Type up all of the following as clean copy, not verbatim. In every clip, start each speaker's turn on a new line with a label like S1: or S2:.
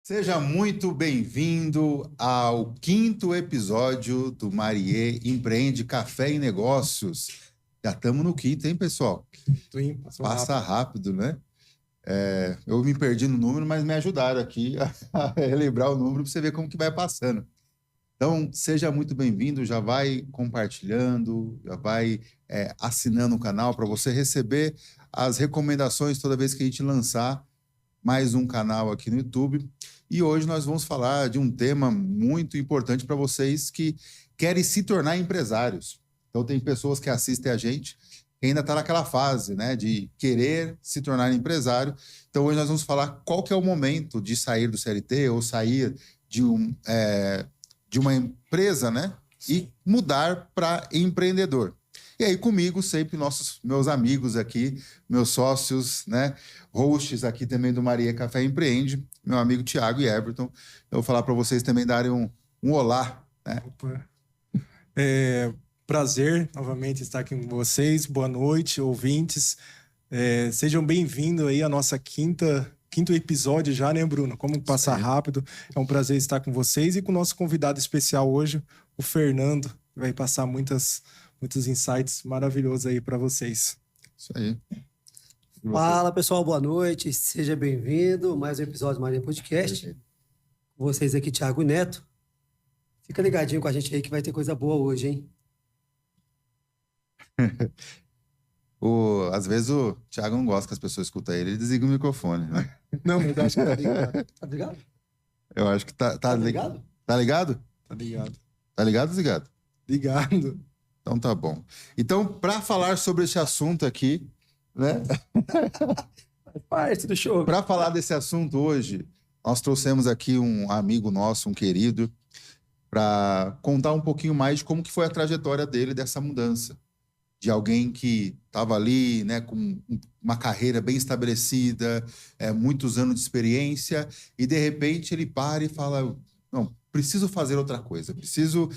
S1: Seja muito bem-vindo ao quinto episódio do Marie Empreende Café e Negócios. Já estamos no quinto, hein, pessoal? Passa rápido, né? Eu me perdi no número, mas me ajudaram aqui a relembrar o número para você ver como que vai passando. Então, seja muito bem-vindo, já vai compartilhando, já vai assinando o canal para você receber as recomendações toda vez que a gente lançar mais um canal aqui no YouTube. E hoje nós vamos falar de um tema muito importante para vocês que querem se tornar empresários. Então, tem pessoas que assistem a gente que ainda está naquela fase, né, de querer se tornar empresário. Então, hoje nós vamos falar qual que é o momento de sair do CLT ou sair de uma empresa, né, e mudar para empreendedor. E aí comigo sempre meus amigos aqui, meus sócios, né, hosts aqui também do Marie Café Empreende, meu amigo Thiago e Everton. Eu vou falar para vocês também darem um olá, né?
S2: Opa. Prazer novamente estar aqui com vocês. Boa noite, ouvintes. Sejam bem-vindos aí à nossa quinto episódio já, né, Bruno? Como passar rápido. É um prazer estar com vocês e com o nosso convidado especial hoje, o Fernando, que vai passar muitos insights maravilhosos aí para vocês.
S1: Isso aí.
S3: Fala, pessoal, boa noite. Seja bem-vindo. Mais um episódio do Marie Podcast. Com vocês aqui, Thiago e Neto. Fica ligadinho com a gente aí que vai ter coisa boa hoje, hein?
S1: Às vezes o Thiago não gosta que as pessoas escutam ele desliga o microfone, né?
S2: Não, mas acho que tá ligado.
S3: Tá ligado?
S1: Eu acho que tá
S3: ligado?
S1: Tá ligado?
S2: Tá ligado.
S1: Tá ligado ou desligado?
S2: Ligado.
S1: Então tá bom. Então, para falar sobre esse assunto aqui, né?
S3: Parte do show.
S1: Para falar desse assunto hoje, nós trouxemos aqui um amigo nosso, um querido, para contar um pouquinho mais de como que foi a trajetória dele dessa mudança. De alguém que estava ali, né, com uma carreira bem estabelecida, muitos anos de experiência, e de repente ele para e fala, não, preciso fazer outra coisa, preciso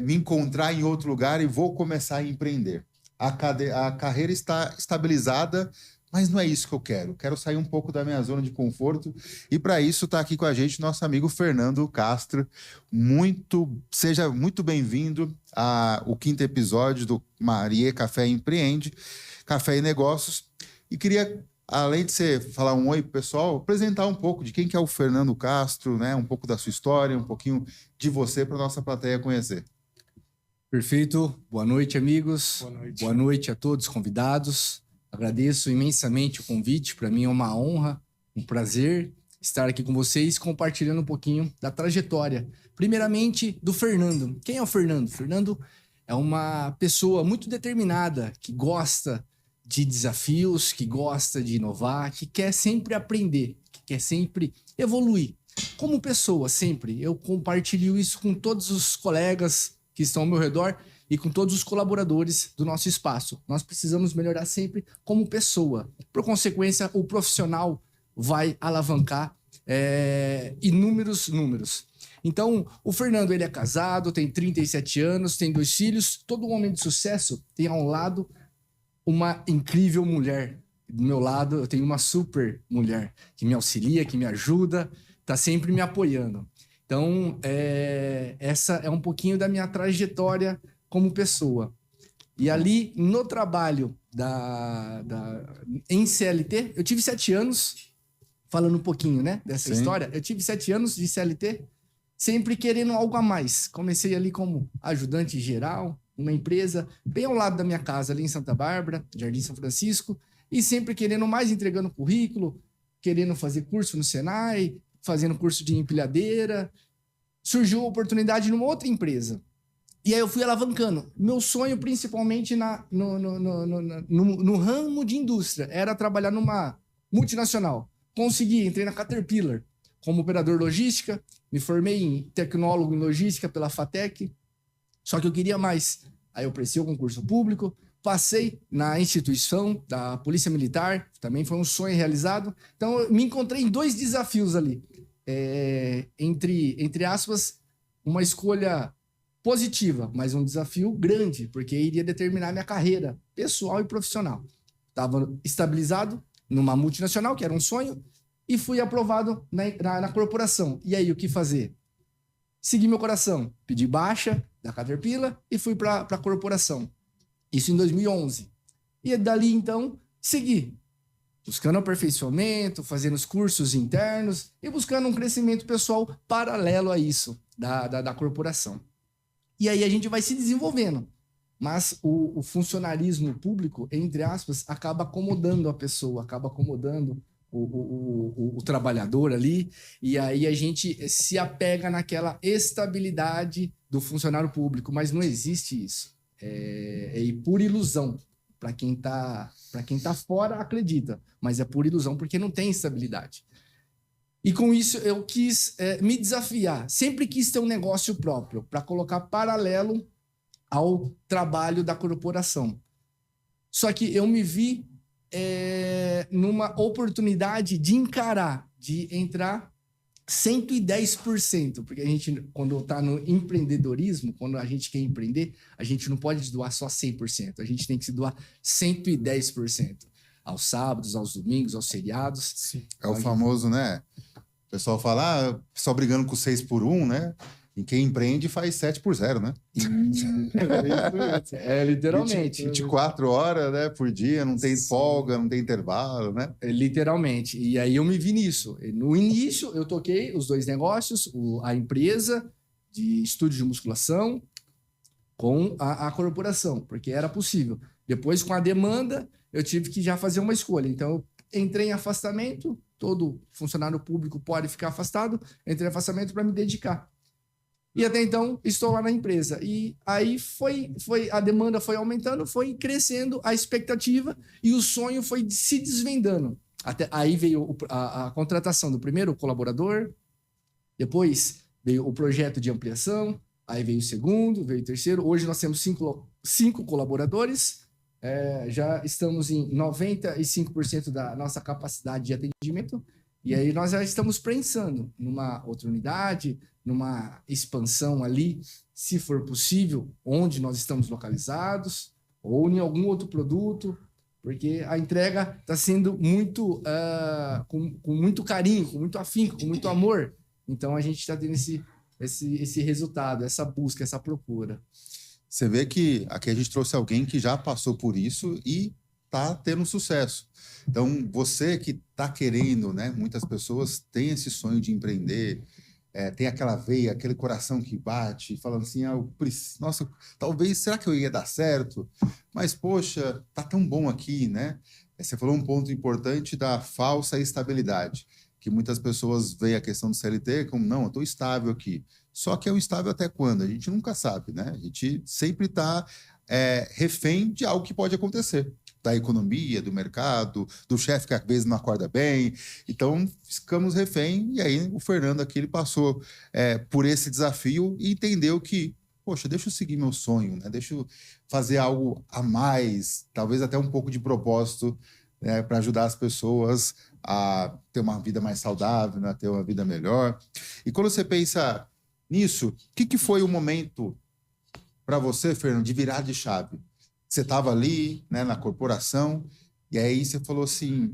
S1: me encontrar em outro lugar e vou começar a empreender. A carreira está estabilizada, mas não é isso que eu quero. Quero sair um pouco da minha zona de conforto. E para isso está aqui com a gente nosso amigo Fernando Castro. Seja muito bem-vindo ao quinto episódio do Marie Café Empreende, Café e Negócios. E queria, além de você falar um oi pro pessoal, apresentar um pouco de quem que é o Fernando Castro, né? Um pouco da sua história, um pouquinho de você para nossa plateia conhecer.
S4: Perfeito. Boa noite, amigos.
S2: Boa noite.
S4: Boa noite a todos convidados. Agradeço imensamente o convite. Para mim é uma honra, um prazer estar aqui com vocês, compartilhando um pouquinho da trajetória. Primeiramente, do Fernando. Quem é o Fernando? Fernando é uma pessoa muito determinada, que gosta de desafios, que gosta de inovar, que quer sempre aprender, que quer sempre evoluir. Como pessoa, sempre. Eu compartilho isso com todos os colegas que estão ao meu redor e com todos os colaboradores do nosso espaço. Nós precisamos melhorar sempre como pessoa. Por consequência, o profissional vai alavancar inúmeros números. Então, o Fernando, ele é casado, tem 37 anos, tem 2 filhos. Todo homem de sucesso tem ao lado uma incrível mulher. Do meu lado, eu tenho uma super mulher que me auxilia, que me ajuda, está sempre me apoiando. Então, essa é um pouquinho da minha trajetória como pessoa. E ali, no trabalho em CLT, eu tive 7 anos, falando um pouquinho, né, dessa história, eu tive 7 anos de CLT, sempre querendo algo a mais. Comecei ali como ajudante geral, numa empresa bem ao lado da minha casa, ali em Santa Bárbara, Jardim São Francisco, e sempre querendo mais, entregando currículo, querendo fazer curso no Senai, fazendo curso de empilhadeira. Surgiu a oportunidade numa outra empresa. E aí eu fui alavancando. Meu sonho, principalmente no ramo de indústria, era trabalhar numa multinacional. Consegui, entrei na Caterpillar como operador logística, me formei em tecnólogo em logística pela FATEC, só que eu queria mais. Aí eu prestei o concurso público, passei na instituição da Polícia Militar, também foi um sonho realizado. Então eu me encontrei em 2 desafios ali. Entre aspas, uma escolha positiva, mas um desafio grande, porque iria determinar minha carreira pessoal e profissional. Estava estabilizado numa multinacional, que era um sonho, e fui aprovado na corporação. E aí, o que fazer? Segui meu coração, pedi baixa da Caterpillar e fui para a corporação. Isso em 2011. E dali, então, segui. Buscando aperfeiçoamento, fazendo os cursos internos e buscando um crescimento pessoal paralelo a isso, da corporação. E aí a gente vai se desenvolvendo. Mas o funcionarismo público, entre aspas, acaba acomodando a pessoa, acaba acomodando o trabalhador ali, e aí a gente se apega naquela estabilidade do funcionário público, mas não existe isso. É pura ilusão. Para quem tá fora, acredita, mas é pura ilusão porque não tem estabilidade. E com isso eu quis me desafiar, sempre quis ter um negócio próprio, para colocar paralelo ao trabalho da corporação. Só que eu me vi numa oportunidade de encarar, de entrar 110%, porque a gente, quando está no empreendedorismo, quando a gente quer empreender, a gente não pode doar só 100%, a gente tem que se doar 110%, aos sábados, aos domingos, aos feriados.
S1: Sim. É o famoso, né? O pessoal fala, o pessoal brigando com 6 por 1, né? E quem empreende faz 7 por 0, né?
S4: Literalmente.
S1: 24 horas, né, por dia, não tem folga, não tem intervalo, né?
S4: Literalmente. E aí eu me vi nisso. No início, eu toquei os 2 negócios, a empresa de estúdio de musculação com a corporação, porque era possível. Depois, com a demanda, eu tive que já fazer uma escolha. Então, eu entrei em afastamento, todo funcionário público pode ficar afastado, entrei em afastamento para me dedicar. E até então, estou lá na empresa. E aí a demanda foi aumentando, foi crescendo a expectativa e o sonho foi se desvendando. Até aí veio a contratação do primeiro colaborador, depois veio o projeto de ampliação, aí veio o segundo, veio o terceiro. Hoje nós temos 5 colaboradores, já estamos em 95% da nossa capacidade de atendimento. E aí nós já estamos pensando numa outra unidade, numa expansão ali, se for possível, onde nós estamos localizados, ou em algum outro produto, porque a entrega está sendo muito com muito carinho, com muito afinco, com muito amor. Então a gente está tendo esse resultado, essa busca, essa procura.
S1: Você vê que aqui a gente trouxe alguém que já passou por isso e está tendo sucesso. Então, você que está querendo, né? Muitas pessoas têm esse sonho de empreender, tem aquela veia, aquele coração que bate, falando assim, nossa, talvez, será que eu ia dar certo? Mas, poxa, tá tão bom aqui, né? Você falou um ponto importante da falsa estabilidade, que muitas pessoas veem a questão do CLT como, não, eu estou estável aqui. Só que é o estável até quando? A gente nunca sabe, né? A gente sempre está refém de algo que pode acontecer. Da economia, do mercado, do chefe que às vezes não acorda bem. Então, ficamos refém. E aí, o Fernando aqui, ele passou por esse desafio e entendeu que, poxa, deixa eu seguir meu sonho, né? Deixa eu fazer algo a mais, talvez até um pouco de propósito, né? Para ajudar as pessoas a ter uma vida mais saudável, né? A ter uma vida melhor. E quando você pensa nisso, o que foi o momento para você, Fernando, de virar de chave? Você estava ali, né, na corporação, e aí você falou assim,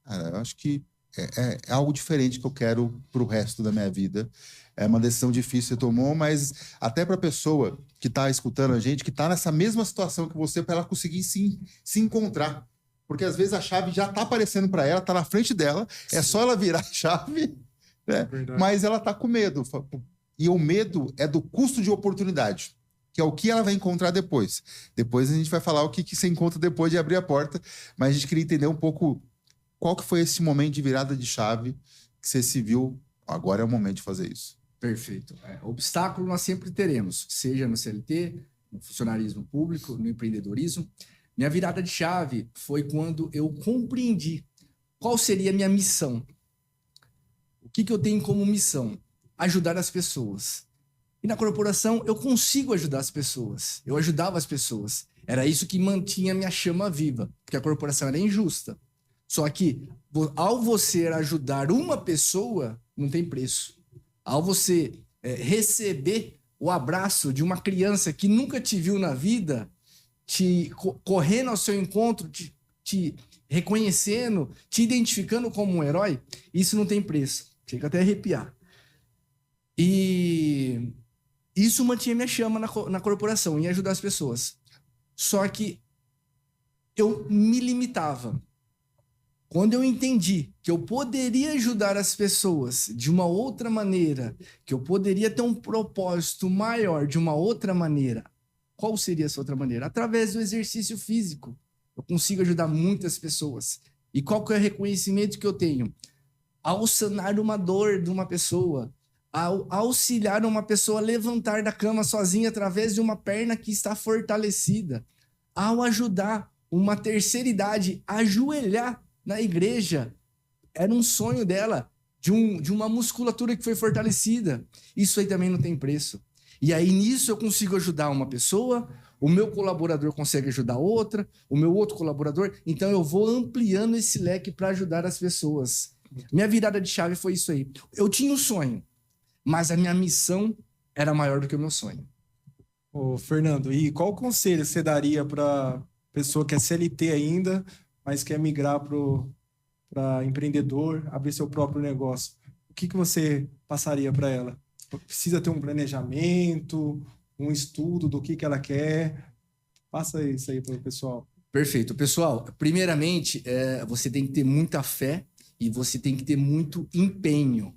S1: cara, eu acho que é algo diferente que eu quero para o resto da minha vida. É uma decisão difícil que você tomou, mas até para a pessoa que está escutando a gente, que está nessa mesma situação que você, para ela conseguir se encontrar. Porque às vezes a chave já está aparecendo para ela, está na frente dela, é só ela virar a chave, né? Mas ela está com medo. E o medo é do custo de oportunidade, que é o que ela vai encontrar depois. Depois a gente vai falar o que você encontra depois de abrir a porta, mas a gente queria entender um pouco qual que foi esse momento de virada de chave que você se viu, agora é o momento de fazer isso.
S4: Perfeito. Obstáculo nós sempre teremos, seja no CLT, no funcionarismo público, no empreendedorismo. Minha virada de chave foi quando eu compreendi qual seria a minha missão. O que eu tenho como missão? Ajudar as pessoas. E na corporação eu consigo ajudar as pessoas. Eu ajudava as pessoas. Era isso que mantinha minha chama viva, porque a corporação era injusta. Só que, ao você ajudar uma pessoa, não tem preço. Ao você receber o abraço de uma criança que nunca te viu na vida, correndo ao seu encontro, te reconhecendo, te identificando como um herói, isso não tem preço. Chega até a arrepiar. E isso mantinha minha chama na corporação, em ajudar as pessoas. Só que eu me limitava. Quando eu entendi que eu poderia ajudar as pessoas de uma outra maneira, que eu poderia ter um propósito maior de uma outra maneira, qual seria essa outra maneira? Através do exercício físico. Eu consigo ajudar muitas pessoas. E qual que é o reconhecimento que eu tenho? Ao sanar uma dor de uma pessoa, ao auxiliar uma pessoa a levantar da cama sozinha através de uma perna que está fortalecida, ao ajudar uma terceira idade a ajoelhar na igreja, era um sonho dela, de uma musculatura que foi fortalecida. Isso aí também não tem preço. E aí nisso eu consigo ajudar uma pessoa, o meu colaborador consegue ajudar outra, o meu outro colaborador, então eu vou ampliando esse leque para ajudar as pessoas. Minha virada de chave foi isso aí. Eu tinha um sonho, mas a minha missão era maior do que o meu sonho.
S2: Ô, Fernando, e qual conselho você daria para pessoa que é CLT ainda, mas quer migrar para empreendedor, abrir seu próprio negócio? O que você passaria para ela? Precisa ter um planejamento, um estudo do que ela quer? Passa isso aí para o pessoal.
S4: Perfeito. Pessoal, primeiramente, você tem que ter muita fé e você tem que ter muito empenho.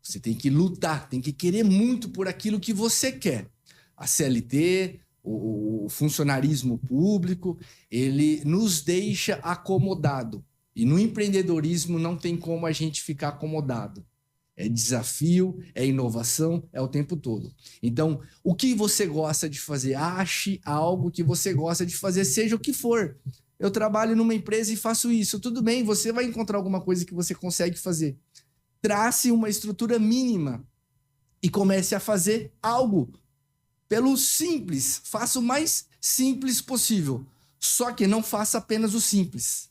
S4: Você tem que lutar, tem que querer muito por aquilo que você quer. A CLT, o funcionarismo público, ele nos deixa acomodado. E no empreendedorismo não tem como a gente ficar acomodado. É desafio, é inovação, é o tempo todo. Então, o que você gosta de fazer? Ache algo que você gosta de fazer, seja o que for. Eu trabalho numa empresa e faço isso. Tudo bem, você vai encontrar alguma coisa que você consegue fazer. Trace uma estrutura mínima e comece a fazer algo. Pelo simples, faça o mais simples possível. Só que não faça apenas o simples.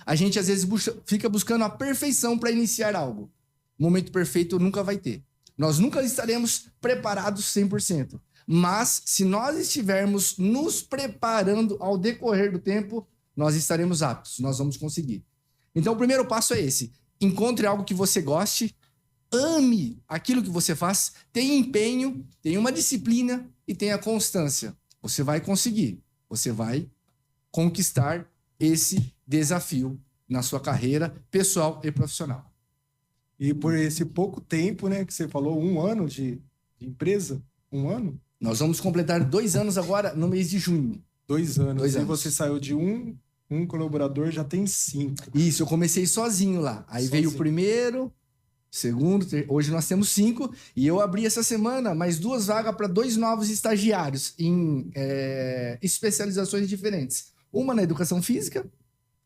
S4: A gente, às vezes, fica buscando a perfeição para iniciar algo. O momento perfeito nunca vai ter. Nós nunca estaremos preparados 100%. Mas, se nós estivermos nos preparando ao decorrer do tempo, nós estaremos aptos, nós vamos conseguir. Então, o primeiro passo é esse. Encontre algo que você goste, ame aquilo que você faz, tenha empenho, tenha uma disciplina e tenha constância. Você vai conseguir, você vai conquistar esse desafio na sua carreira pessoal e profissional.
S2: E por esse pouco tempo, né, que você falou, 1 ano de empresa, 1 ano?
S4: Nós vamos completar 2 anos agora no mês de junho.
S2: 2 anos.
S4: 2 anos.
S2: E você saiu de um colaborador, já tem 5.
S4: Isso, eu comecei sozinho lá. Aí veio o primeiro, segundo, hoje nós temos 5. E eu abri essa semana mais 2 vagas para 2 novos estagiários em especializações diferentes. Uma na educação física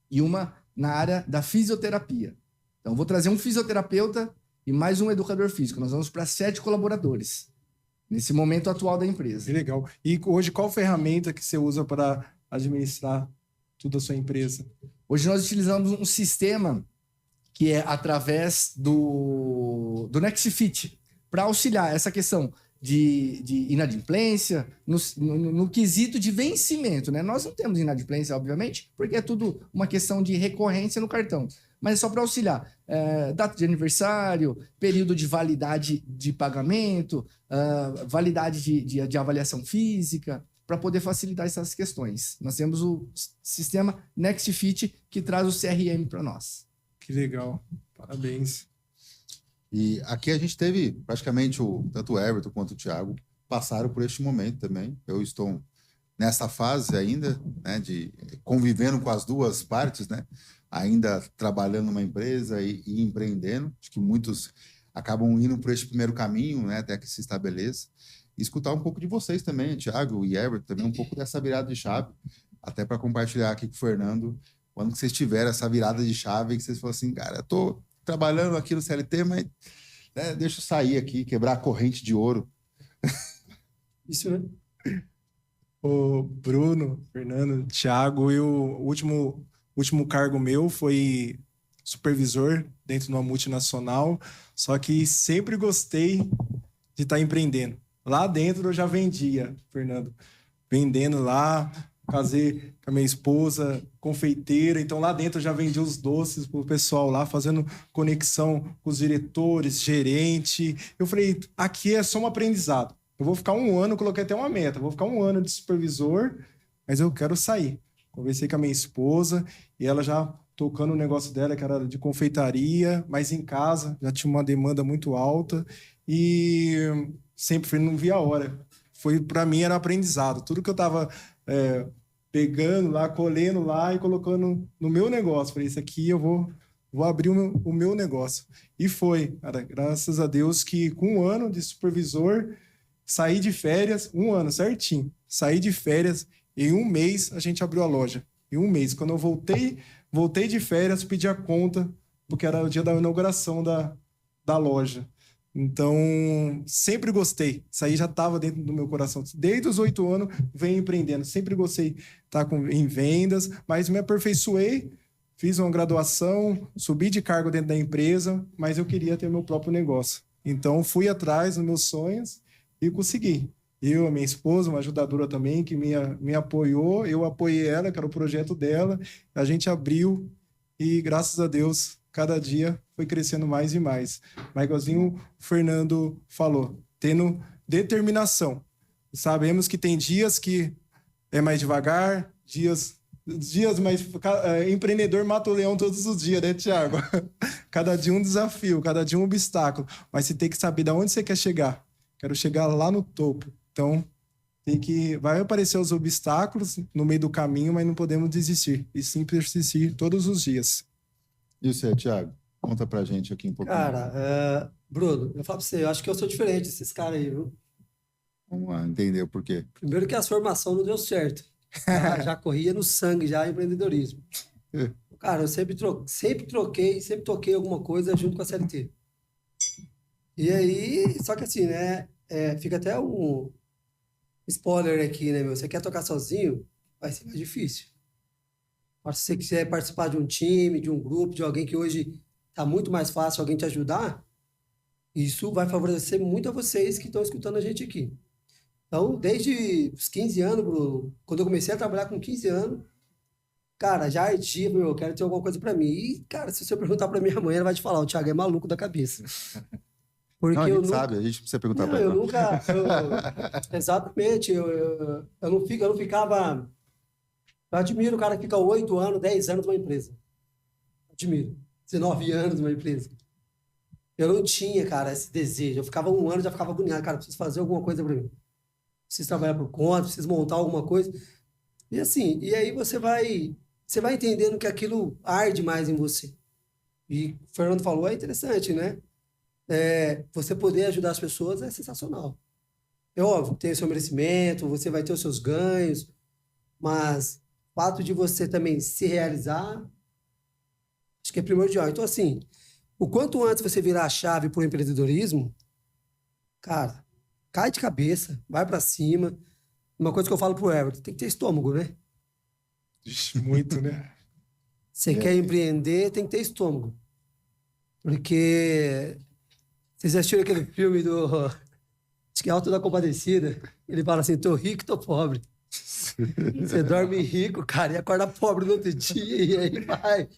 S4: e uma na área da fisioterapia. Então, vou trazer um fisioterapeuta e mais um educador físico. Nós vamos para 7 colaboradores nesse momento atual da empresa.
S2: Que legal. E hoje, qual ferramenta que você usa para administrar toda a sua empresa?
S4: Hoje nós utilizamos um sistema que é através do NextFit para auxiliar essa questão de inadimplência no quesito de vencimento, né? Nós não temos inadimplência, obviamente, porque é tudo uma questão de recorrência no cartão. Mas é só para auxiliar. Data de aniversário, período de validade de pagamento, validade de avaliação física, para poder facilitar essas questões. Nós temos o sistema NextFit que traz o CRM para nós.
S2: Que legal. Parabéns.
S1: E aqui a gente teve praticamente tanto o Everton quanto o Thiago passaram por este momento também. Eu estou nessa fase ainda, né, de convivendo com as duas partes, né? Ainda trabalhando numa empresa e empreendendo. Acho que muitos acabam indo por este primeiro caminho, né, até que se estabeleça. E escutar um pouco de vocês também, Thiago e Everton, também um pouco dessa virada de chave, até para compartilhar aqui com o Fernando, quando vocês tiveram essa virada de chave, que vocês falaram assim, cara, eu tô trabalhando aqui no CLT, mas deixa eu sair aqui, quebrar a corrente de ouro.
S3: Isso, né?
S2: O Bruno, Fernando, Thiago, e o último cargo meu foi supervisor dentro de uma multinacional, só que sempre gostei de estar empreendendo. Lá dentro eu já vendia, Fernando, vendendo lá casei com a minha esposa, confeiteira, então lá dentro eu já vendi os doces pro pessoal lá, fazendo conexão com os diretores, gerente. Eu falei, aqui é só um aprendizado. Eu vou ficar 1 ano, coloquei até uma meta, vou ficar 1 ano de supervisor, mas eu quero sair. Conversei com a minha esposa e ela já tocando o negócio dela, que era de confeitaria, mas em casa, já tinha uma demanda muito alta e sempre não via a hora. Para mim, era aprendizado. Tudo que eu estava pegando lá, colhendo lá e colocando no meu negócio. Falei, isso aqui eu vou abrir o meu negócio. E foi, cara, graças a Deus que com 1 ano de supervisor, saí de férias, 1 ano certinho, saí de férias, em 1 mês a gente abriu a loja. Em 1 mês. Quando eu voltei de férias, pedi a conta, porque era o dia da inauguração da loja. Então, sempre gostei. Isso aí já estava dentro do meu coração. Desde os 8 anos, venho empreendendo. Sempre gostei de estar em vendas, mas me aperfeiçoei, fiz uma graduação, subi de cargo dentro da empresa, mas eu queria ter meu próprio negócio. Então, fui atrás dos meus sonhos e consegui. Eu, a minha esposa, uma ajudadora também, que me apoiou, eu apoiei ela, que era o projeto dela, a gente abriu e, graças a Deus, cada dia foi crescendo mais e mais. Mas igualzinho o Fernando falou, tendo determinação. Sabemos que tem dias que é mais devagar, dias mais... empreendedor mata o leão todos os dias, né, Thiago? Cada dia um desafio, cada dia um obstáculo. Mas você tem que saber de onde você quer chegar. Quero chegar lá no topo. Então, vai aparecer os obstáculos no meio do caminho, mas não podemos desistir. E sim persistir todos os dias.
S1: E você, Thiago? Conta pra gente aqui um pouquinho.
S3: Cara, Bruno, eu falo pra você, eu acho que eu sou diferente desses caras aí, viu?
S1: Vamos lá, entender o porquê.
S3: Primeiro que a formação não deu certo. Já corria no sangue, já empreendedorismo. Cara, eu sempre toquei alguma coisa junto com a CLT. E aí, só que assim, né? Fica até um spoiler aqui, né, meu? Você quer tocar sozinho, vai ser mais difícil. Mas se você quiser participar de um time, de um grupo, de alguém que hoje está muito mais fácil alguém te ajudar, isso vai favorecer muito a vocês que estão escutando a gente aqui. Então, desde os 15 anos, Bruno, quando eu comecei a trabalhar com 15 anos, cara, já ardia, meu, eu quero ter alguma coisa para mim. E, cara, se você perguntar para minha mãe, ela vai te falar, o Thiago é maluco da cabeça.
S1: Porque não, a gente sabe, a gente precisa perguntar para ela.
S3: Exatamente, eu não ficava... Eu admiro o cara que fica 8 anos, 10 anos numa empresa. Admiro. 19 anos numa empresa. Eu não tinha, cara, esse desejo. Eu ficava 1 ano e já ficava agoniado. Cara, preciso fazer alguma coisa para mim. Preciso trabalhar por conta, preciso montar alguma coisa. E assim, e aí você vai entendendo que aquilo arde mais em você. E o Fernando falou, é interessante, né? Você poder ajudar as pessoas é sensacional. É óbvio, tem o seu merecimento, você vai ter os seus ganhos, mas o fato de você também se realizar, acho que é primordial. Então, assim, o quanto antes você virar a chave para o empreendedorismo, cara, cai de cabeça, vai para cima. Uma coisa que eu falo pro Everton, tem que ter estômago, né?
S2: Muito, né?
S3: Você quer empreender, tem que ter estômago. Porque vocês assistiram aquele filme acho que é Alto da Compadecida? Ele fala assim, tô rico, tô pobre. Você dorme rico, cara, e acorda pobre no outro dia, e aí vai.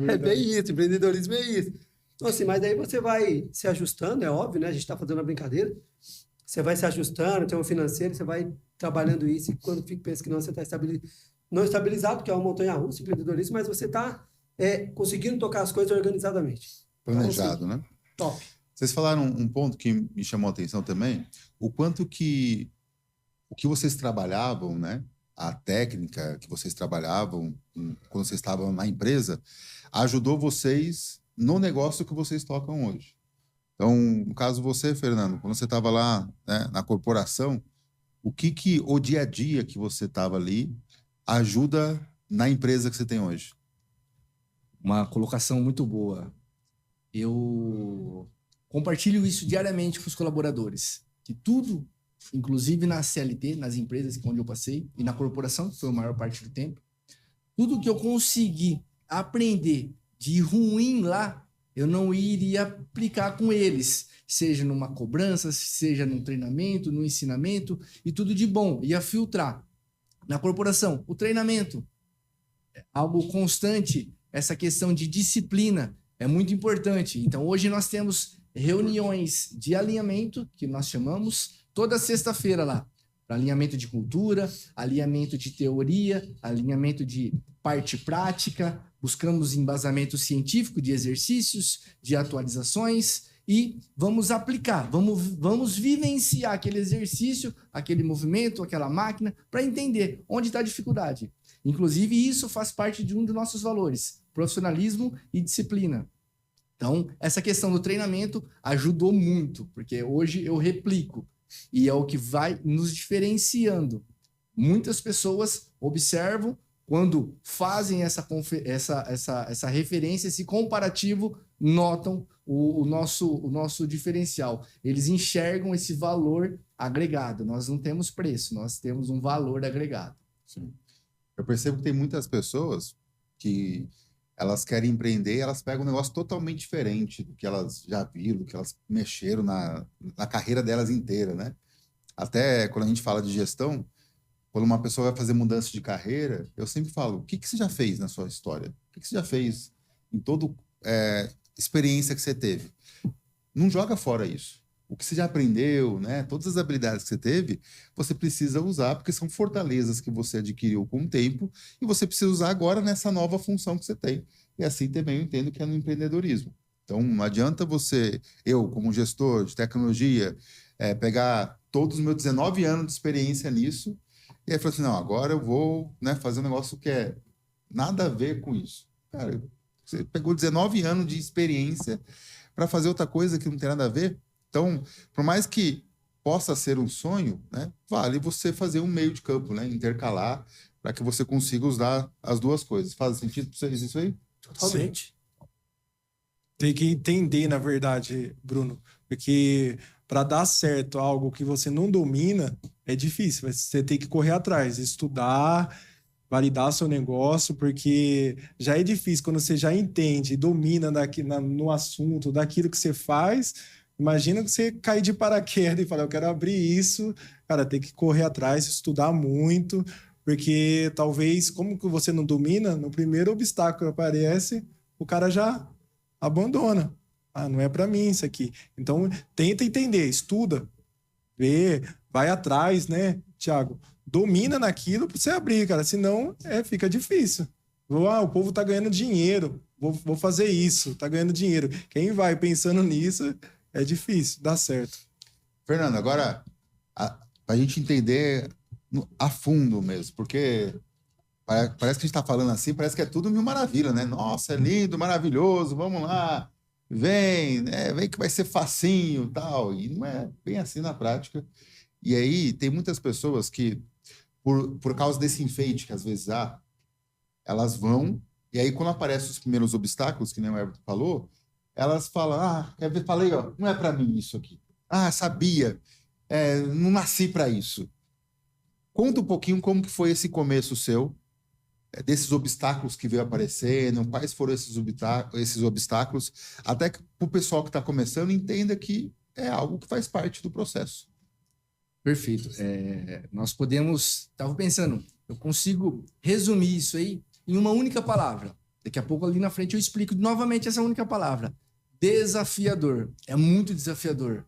S3: É bem isso, empreendedorismo é isso. Então, assim, mas daí você vai se ajustando, é óbvio, né? A gente tá fazendo uma brincadeira. Você vai se ajustando, tem um financeiro, você vai trabalhando isso, e quando pensa que não, você está não estabilizado, que é uma montanha-russa, empreendedorismo, mas você está conseguindo tocar as coisas organizadamente.
S1: Planejado, né?
S3: Top.
S1: Vocês falaram um ponto que me chamou a atenção também, o quanto que o que vocês trabalhavam, né? A técnica que vocês trabalhavam quando vocês estavam na empresa ajudou vocês no negócio que vocês tocam hoje. Então, no caso você, Fernando, quando você estava lá, né, na corporação, o que o dia a dia que você estava ali ajuda na empresa que você tem hoje?
S4: Uma colocação muito boa. Eu compartilho isso diariamente com os colaboradores, que tudo, inclusive na CLT, nas empresas onde eu passei, e na corporação, que foi a maior parte do tempo, tudo que eu consegui aprender de ruim lá, eu não iria aplicar com eles, seja numa cobrança, seja num treinamento, no ensinamento, e tudo de bom, ia filtrar. Na corporação, o treinamento, algo constante, essa questão de disciplina é muito importante. Então, hoje nós temos reuniões de alinhamento, que nós chamamos, toda sexta-feira lá. Alinhamento de cultura, alinhamento de teoria, alinhamento de parte prática, buscamos embasamento científico de exercícios, de atualizações e vamos aplicar, vamos vivenciar aquele exercício, aquele movimento, aquela máquina, para entender onde está a dificuldade. Inclusive, isso faz parte de um dos nossos valores, profissionalismo e disciplina. Então, essa questão do treinamento ajudou muito, porque hoje eu replico. E é o que vai nos diferenciando. Muitas pessoas observam, quando fazem essa referência, esse comparativo, notam o nosso diferencial. Eles enxergam esse valor agregado. Nós não temos preço, nós temos um valor agregado.
S1: Sim. Eu percebo que tem muitas pessoas que elas querem empreender e elas pegam um negócio totalmente diferente do que elas já viram, do que elas mexeram na carreira delas inteira, né? Até quando a gente fala de gestão, quando uma pessoa vai fazer mudança de carreira, eu sempre falo, o que você já fez na sua história? O que você já fez em toda experiência que você teve? Não joga fora isso. O que você já aprendeu, né? Todas as habilidades que você teve, você precisa usar, porque são fortalezas que você adquiriu com o tempo e você precisa usar agora nessa nova função que você tem. E assim também eu entendo que é no empreendedorismo. Então, não adianta eu, como gestor de tecnologia, pegar todos os meus 19 anos de experiência nisso e aí falar assim, não, agora eu vou, né, fazer um negócio que é nada a ver com isso. Cara, você pegou 19 anos de experiência para fazer outra coisa que não tem nada a ver. Então, por mais que possa ser um sonho, né, vale você fazer um meio de campo, né, intercalar, para que você consiga usar as duas coisas. Faz sentido para vocês isso aí?
S3: Totalmente.
S2: Tem que entender, na verdade, Bruno, porque para dar certo algo que você não domina, é difícil. Você tem que correr atrás, estudar, validar seu negócio, porque já é difícil quando você já entende, domina no assunto, daquilo que você faz. Imagina que você cair de paraquedas e falar, eu quero abrir isso. Cara, tem que correr atrás, estudar muito, porque talvez, como que você não domina, no primeiro obstáculo que aparece, o cara já abandona. Ah, não é para mim isso aqui. Então, tenta entender, estuda, vê, vai atrás, né, Thiago? Domina naquilo para você abrir, cara. Senão, fica difícil. O povo tá ganhando dinheiro, vou fazer isso, tá ganhando dinheiro. Quem vai pensando nisso, é difícil, dá certo.
S1: Fernando, agora, para a gente entender a fundo mesmo, porque parece que a gente está falando assim, parece que é tudo mil maravilha, né? Nossa, é lindo, maravilhoso, vamos lá, vem, né? Vem que vai ser facinho, tal. E não é bem assim na prática. E aí tem muitas pessoas que, por causa desse enfeite que às vezes há, elas vão, e aí quando aparecem os primeiros obstáculos, que nem o Everton falou, elas falam, quer ver, falei, ó, não é para mim isso aqui. Sabia, não nasci para isso. Conta um pouquinho como que foi esse começo seu, desses obstáculos que veio aparecendo, quais foram esses obstáculos, até que o pessoal que está começando entenda que é algo que faz parte do processo.
S4: Perfeito. Nós podemos... Estava pensando, eu consigo resumir isso aí em uma única palavra. Daqui a pouco ali na frente eu explico novamente essa única palavra. Desafiador. É muito desafiador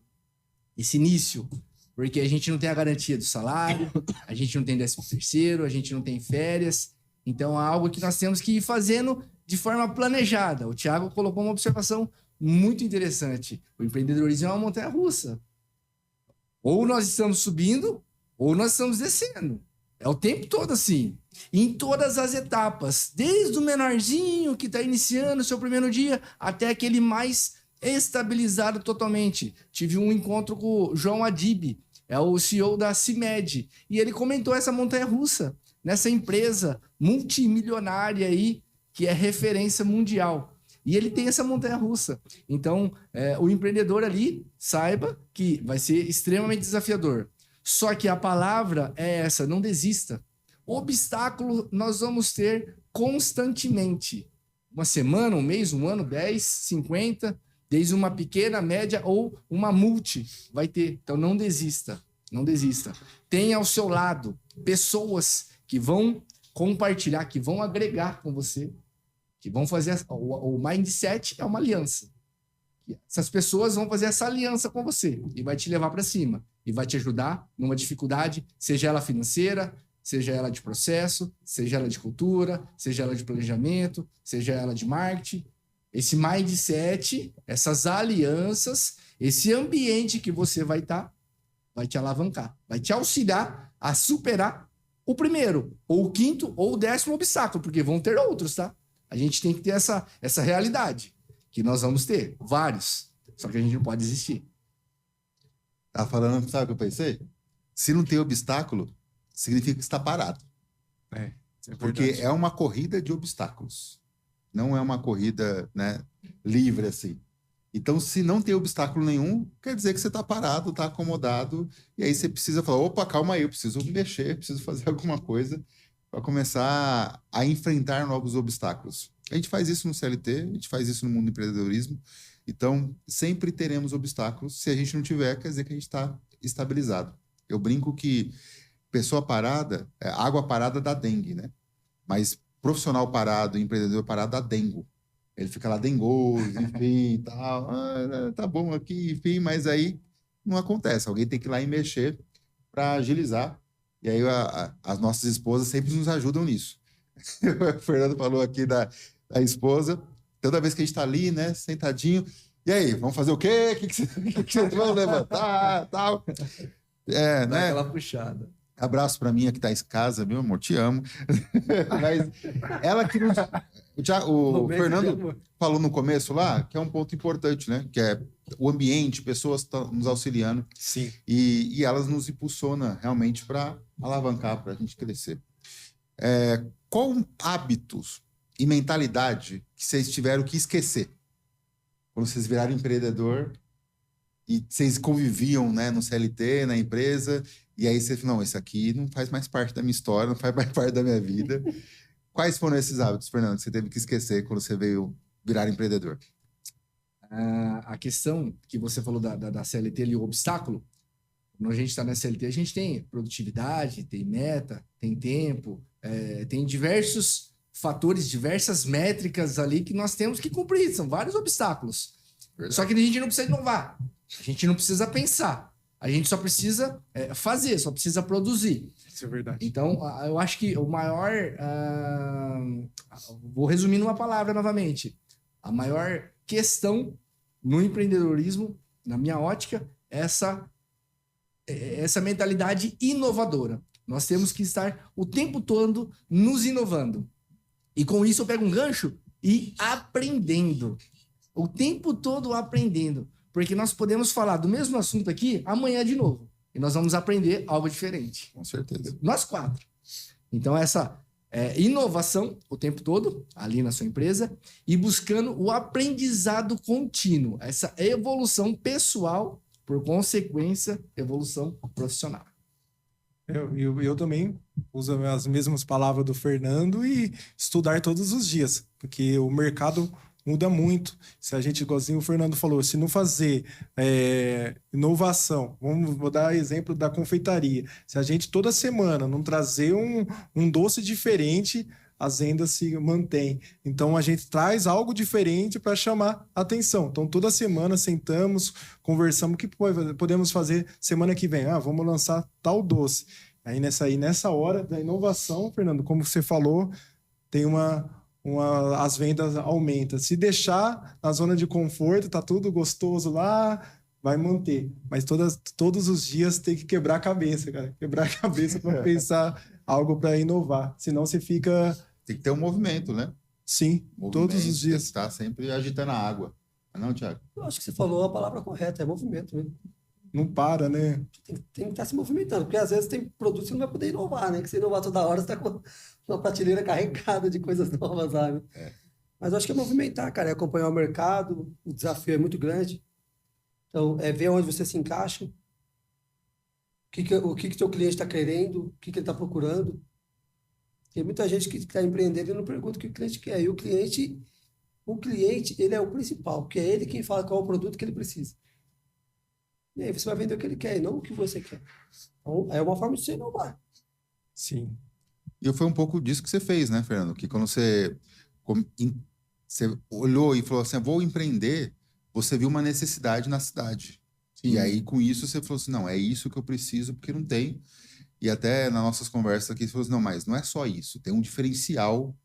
S4: esse início, porque a gente não tem a garantia do salário, a gente não tem 13º, a gente não tem férias. Então, é algo que nós temos que ir fazendo de forma planejada. O Thiago colocou uma observação muito interessante. O empreendedorismo é uma montanha-russa. Ou nós estamos subindo, ou nós estamos descendo. É o tempo todo assim. Em todas as etapas. Desde o menorzinho que está iniciando o seu primeiro dia, até aquele mais estabilizado totalmente. Tive um encontro com o João Adib, é o CEO da CIMED, e ele comentou essa montanha-russa nessa empresa multimilionária aí, que é referência mundial. E ele tem essa montanha-russa. Então, o empreendedor ali, saiba que vai ser extremamente desafiador. Só que a palavra é essa, não desista. Obstáculo nós vamos ter constantemente. Uma semana, um mês, um ano, 10, 50, desde uma pequena, média ou uma multi vai ter. Então, não desista. Não desista. Tenha ao seu lado pessoas que vão compartilhar, que vão agregar com você, que vão fazer... O mindset é uma aliança. Essas pessoas vão fazer essa aliança com você e vai te levar para cima e vai te ajudar numa dificuldade, seja ela financeira, seja ela de processo, seja ela de cultura, seja ela de planejamento, seja ela de marketing. Esse mindset, essas alianças, esse ambiente que você vai estar, vai te alavancar, vai te auxiliar a superar o primeiro, ou o quinto, ou o 10º obstáculo, porque vão ter outros, tá? A gente tem que ter essa realidade, que nós vamos ter vários, só que a gente não pode desistir.
S1: Tá falando, sabe o que eu pensei? Se não tem obstáculo, significa que está parado. Porque é uma corrida de obstáculos. Não é uma corrida, né, livre assim. Então, se não tem obstáculo nenhum, quer dizer que você está parado, está acomodado, e aí você precisa falar, opa, calma aí, eu preciso mexer, preciso fazer alguma coisa para começar a enfrentar novos obstáculos. A gente faz isso no CLT, a gente faz isso no mundo do empreendedorismo, então sempre teremos obstáculos. Se a gente não tiver, quer dizer que a gente está estabilizado. Eu brinco que pessoa parada, água parada dá dengue, né? Mas profissional parado, empreendedor parado dá dengo. Ele fica lá dengoso, enfim, tal. Tá bom aqui, enfim, mas aí não acontece. Alguém tem que ir lá e mexer para agilizar. E aí as nossas esposas sempre nos ajudam nisso. O Fernando falou aqui da esposa. Toda vez que a gente está ali, né, sentadinho, e aí, vamos fazer o quê? O que vocês vão levantar? Tal.
S4: Dá
S1: né?
S4: aquela puxada.
S1: Abraço para mim que está em casa, meu amor, te amo. Mas ela que nos... O Fernando falou no começo lá, que é um ponto importante, né? Que é o ambiente, pessoas nos auxiliando.
S2: Sim.
S1: E elas nos impulsionam realmente para alavancar, para a gente crescer. Qual hábitos e mentalidade que vocês tiveram que esquecer? Quando vocês viraram empreendedor e vocês conviviam, né, no CLT, na empresa, e aí você falou, não, esse aqui não faz mais parte da minha história, não faz mais parte da minha vida. Quais foram esses hábitos, Fernando, que você teve que esquecer quando você veio virar empreendedor?
S4: A questão que você falou da CLT ali, o obstáculo, quando a gente está na CLT, a gente tem produtividade, tem meta, tem tempo, tem diversos fatores, diversas métricas ali que nós temos que cumprir, são vários obstáculos. Verdade. Só que a gente não precisa inovar, a gente não precisa pensar, a gente só precisa fazer, só precisa produzir.
S2: Isso é verdade.
S4: Então, eu acho que o maior... vou resumir numa palavra novamente. A maior questão no empreendedorismo, na minha ótica, é essa mentalidade inovadora. Nós temos que estar o tempo todo nos inovando. E com isso eu pego um gancho e aprendendo. O tempo todo aprendendo. Porque nós podemos falar do mesmo assunto aqui amanhã de novo. E nós vamos aprender algo diferente.
S1: Com certeza.
S4: Nós 4. Então, essa inovação o tempo todo, ali na sua empresa, e buscando o aprendizado contínuo. Essa evolução pessoal, por consequência, evolução profissional.
S2: Eu também uso as mesmas palavras do Fernando e estudar todos os dias, porque o mercado muda muito. Se a gente, igualzinho o Fernando falou, se não fazer inovação, vou dar exemplo da confeitaria, se a gente toda semana não trazer um doce diferente, as vendas se mantêm. Então a gente traz algo diferente para chamar atenção. Então toda semana sentamos, conversamos o que podemos fazer semana que vem. Vamos lançar tal doce. Aí nessa hora da inovação, Fernando, como você falou, tem as vendas aumentam. Se deixar na zona de conforto, tá tudo gostoso lá, vai manter. Mas todos os dias tem que quebrar a cabeça, cara. Quebrar a cabeça para pensar algo para inovar. Senão você fica...
S1: Tem que ter um movimento, né?
S2: Sim, todos os dias.
S1: Está sempre agitando a água. Não, Thiago?
S3: Eu acho que você falou a palavra correta, é movimento mesmo.
S2: Não para, né?
S3: Tem que estar se movimentando, porque às vezes tem produto que você não vai poder inovar, né? Que se inovar toda hora, você está com uma prateleira carregada de coisas novas, sabe? Mas eu acho que é movimentar, cara, é acompanhar o mercado, o desafio é muito grande. Então, é ver onde você se encaixa, o que teu cliente está querendo, o que ele está procurando. Tem muita gente que está empreendendo e não pergunta o que o cliente quer. E o cliente, ele é o principal, porque é ele quem fala qual é o produto que ele precisa. E aí você vai vender o que ele quer e não o que você quer. Então, é uma forma de você inovar.
S2: Sim.
S1: E foi um pouco disso que você fez, né, Fernando? Que quando você olhou e falou assim, vou empreender, você viu uma necessidade na cidade. Sim. E aí, com isso, você falou assim, não, é isso que eu preciso, porque não tem. E até nas nossas conversas aqui, você falou assim, não, mas não é só isso, tem um diferencial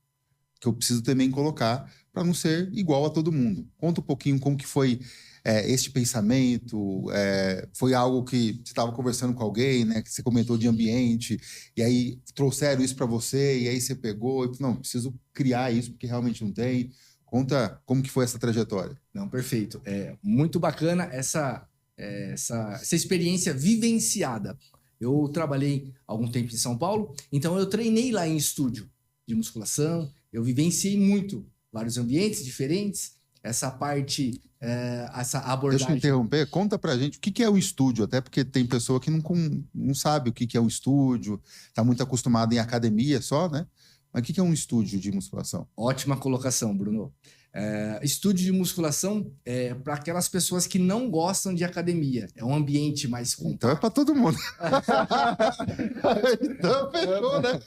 S1: que eu preciso também colocar para não ser igual a todo mundo. Conta um pouquinho como que foi este pensamento, foi algo que você estava conversando com alguém, né, que você comentou de ambiente, e aí trouxeram isso para você, e aí você pegou, e não, preciso criar isso, porque realmente não tem. Conta como que foi essa trajetória.
S4: Não, perfeito. É muito bacana essa experiência vivenciada. Eu trabalhei algum tempo em São Paulo, então eu treinei lá em estúdio de musculação, eu vivenciei muito, vários ambientes diferentes, essa parte, essa abordagem...
S1: Deixa eu interromper, conta pra gente o que é o estúdio, até porque tem pessoa que não sabe o que é o estúdio, tá muito acostumada em academia só, né? Mas o que é um estúdio de musculação?
S4: Ótima colocação, Bruno. Estúdio de musculação é para aquelas pessoas que não gostam de academia. É um ambiente mais compacto.
S1: Então é para todo mundo. Então fechou, né?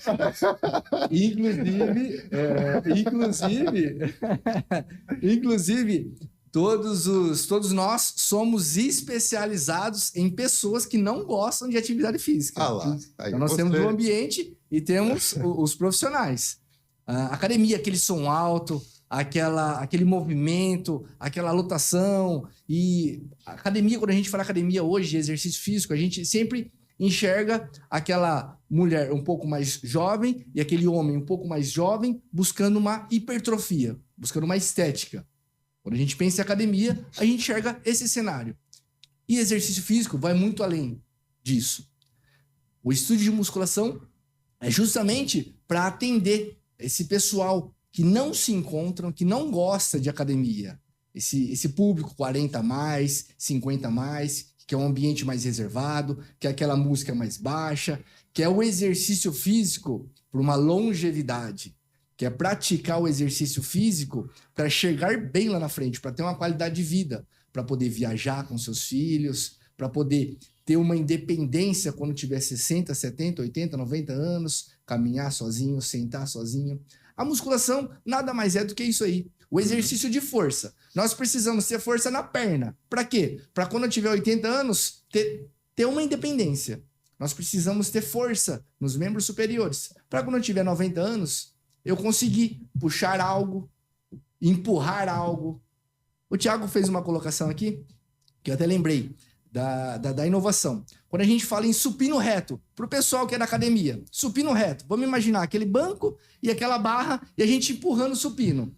S4: Inclusive, todos nós somos especializados em pessoas que não gostam de atividade física.
S1: Ah lá.
S4: Então nós temos o ambiente e temos os profissionais. A academia, aquele som alto, aquele movimento, aquela lotação. E a academia, quando a gente fala academia hoje, exercício físico, a gente sempre enxerga aquela mulher um pouco mais jovem e aquele homem um pouco mais jovem buscando uma hipertrofia, buscando uma estética. Quando a gente pensa em academia, a gente enxerga esse cenário. E exercício físico vai muito além disso. O estúdio de musculação é justamente para atender esse pessoal que não se encontram, que não gosta de academia. Esse público 40 a mais, 50 a mais, que é um ambiente mais reservado, que é aquela música mais baixa, que é o exercício físico para uma longevidade, que é praticar o exercício físico para chegar bem lá na frente, para ter uma qualidade de vida, para poder viajar com seus filhos, para poder ter uma independência quando tiver 60, 70, 80, 90 anos, caminhar sozinho, sentar sozinho. A musculação nada mais é do que isso aí. O exercício de força. Nós precisamos ter força na perna. Para quê? Para quando eu tiver 80 anos, ter uma independência. Nós precisamos ter força nos membros superiores. Para quando eu tiver 90 anos, eu conseguir puxar algo, empurrar algo. O Thiago fez uma colocação aqui, que eu até lembrei, da inovação. Quando a gente fala em supino reto, para o pessoal que é da academia, supino reto, vamos imaginar aquele banco e aquela barra e a gente empurrando o supino.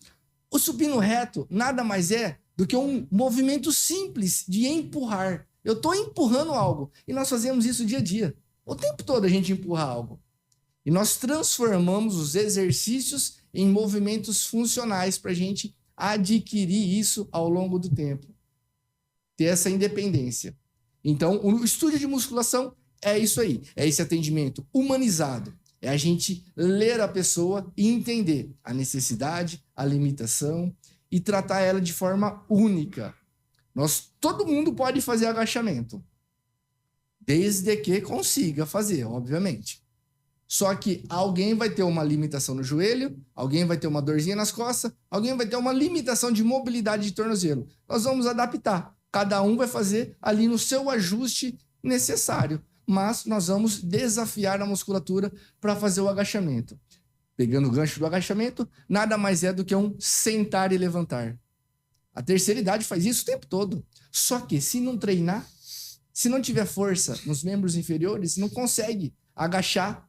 S4: O supino reto nada mais é do que um movimento simples de empurrar. Eu estou empurrando algo e nós fazemos isso dia a dia. O tempo todo a gente empurra algo. E nós transformamos os exercícios em movimentos funcionais para a gente adquirir isso ao longo do tempo. Ter essa independência. Então, o estúdio de musculação é isso aí. É esse atendimento humanizado. É a gente ler a pessoa e entender a necessidade, a limitação e tratar ela de forma única. Todo mundo pode fazer agachamento. Desde que consiga fazer, obviamente. Só que alguém vai ter uma limitação no joelho, alguém vai ter uma dorzinha nas costas, alguém vai ter uma limitação de mobilidade de tornozelo. Nós vamos adaptar. Cada um vai fazer ali no seu ajuste necessário. Mas nós vamos desafiar a musculatura para fazer o agachamento. Pegando o gancho do agachamento, nada mais é do que um sentar e levantar. A terceira idade faz isso o tempo todo. Só que se não treinar, se não tiver força nos membros inferiores, não consegue agachar,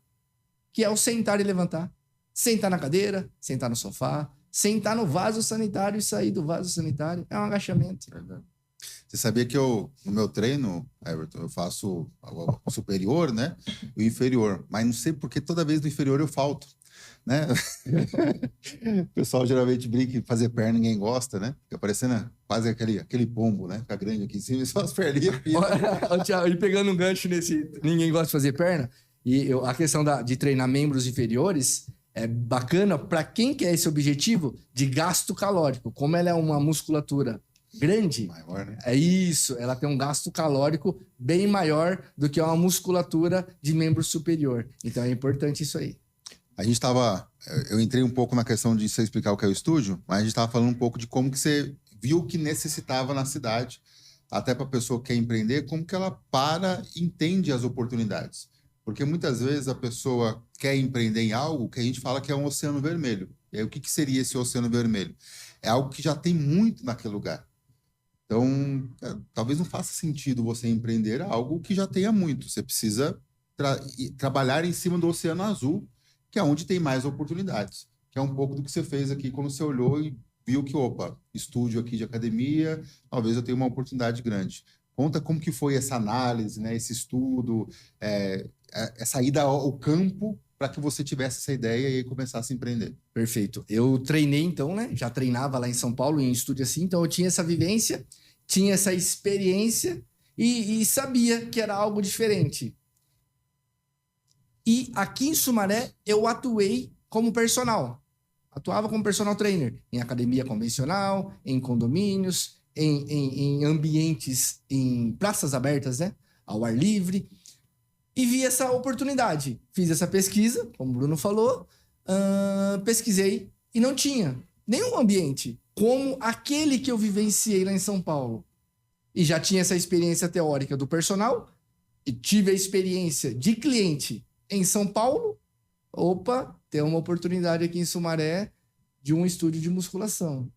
S4: que é o sentar e levantar. Sentar na cadeira, sentar no sofá, sentar no vaso sanitário e sair do vaso sanitário. É um agachamento.
S1: Você sabia que no meu treino, Everton, eu faço o superior, né? E o inferior. Mas não sei porque toda vez no inferior eu falto, né? O pessoal geralmente brinca em fazer perna, ninguém gosta, né? Fica parecendo quase aquele pombo, né? Fica grande aqui em cima e só as perninhas.
S4: E pegando um gancho nesse ninguém gosta de fazer perna, e a questão de treinar membros inferiores é bacana para quem quer esse objetivo de gasto calórico. Como ela é uma musculatura grande,
S1: maior, né?
S4: É isso, ela tem um gasto calórico bem maior do que uma musculatura de membro superior. Então é importante isso aí.
S1: A gente estava... Eu entrei um pouco na questão de você explicar o que é o estúdio, mas a gente estava falando um pouco de como que você viu que necessitava na cidade, até para a pessoa que quer empreender, como que ela e entende as oportunidades. Porque muitas vezes a pessoa quer empreender em algo que a gente fala que é um oceano vermelho. E aí, o que que seria esse oceano vermelho? É algo que já tem muito naquele lugar. Então, talvez não faça sentido você empreender algo que já tenha muito. Você precisa trabalhar em cima do oceano azul, que é onde tem mais oportunidades. Que é um pouco do que você fez aqui quando você olhou e viu que, opa, estúdio aqui de academia, talvez eu tenha uma oportunidade grande. Conta como que foi essa análise, né, esse estudo, essa ida ao campo para que você tivesse essa ideia e aí começasse a empreender.
S4: Perfeito. Eu treinei, então, né? Já treinava lá em São Paulo, em estúdio assim, então eu tinha essa vivência, tinha essa experiência e sabia que era algo diferente. E aqui em Sumaré, eu atuei como personal. Atuava como personal trainer em academia convencional, em condomínios, em ambientes, em praças abertas, né? Ao ar livre. E vi essa oportunidade. Fiz essa pesquisa, como o Bruno falou, pesquisei e não tinha nenhum ambiente como aquele que eu vivenciei lá em São Paulo. E já tinha essa experiência teórica do personal, e tive a experiência de cliente em São Paulo. Opa, tem uma oportunidade aqui em Sumaré de um estúdio de musculação.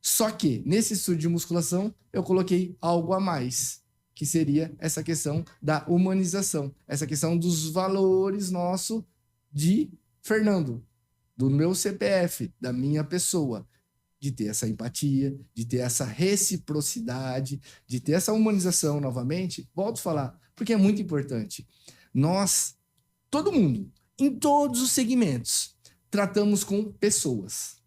S4: Só que, nesse estúdio de musculação, eu coloquei algo a mais, que seria essa questão da humanização, essa questão dos valores nosso de Fernando, do meu CPF, da minha pessoa, de ter essa empatia, de ter essa reciprocidade, de ter essa humanização novamente. Volto a falar, porque é muito importante. Nós, todo mundo, em todos os segmentos, tratamos com pessoas.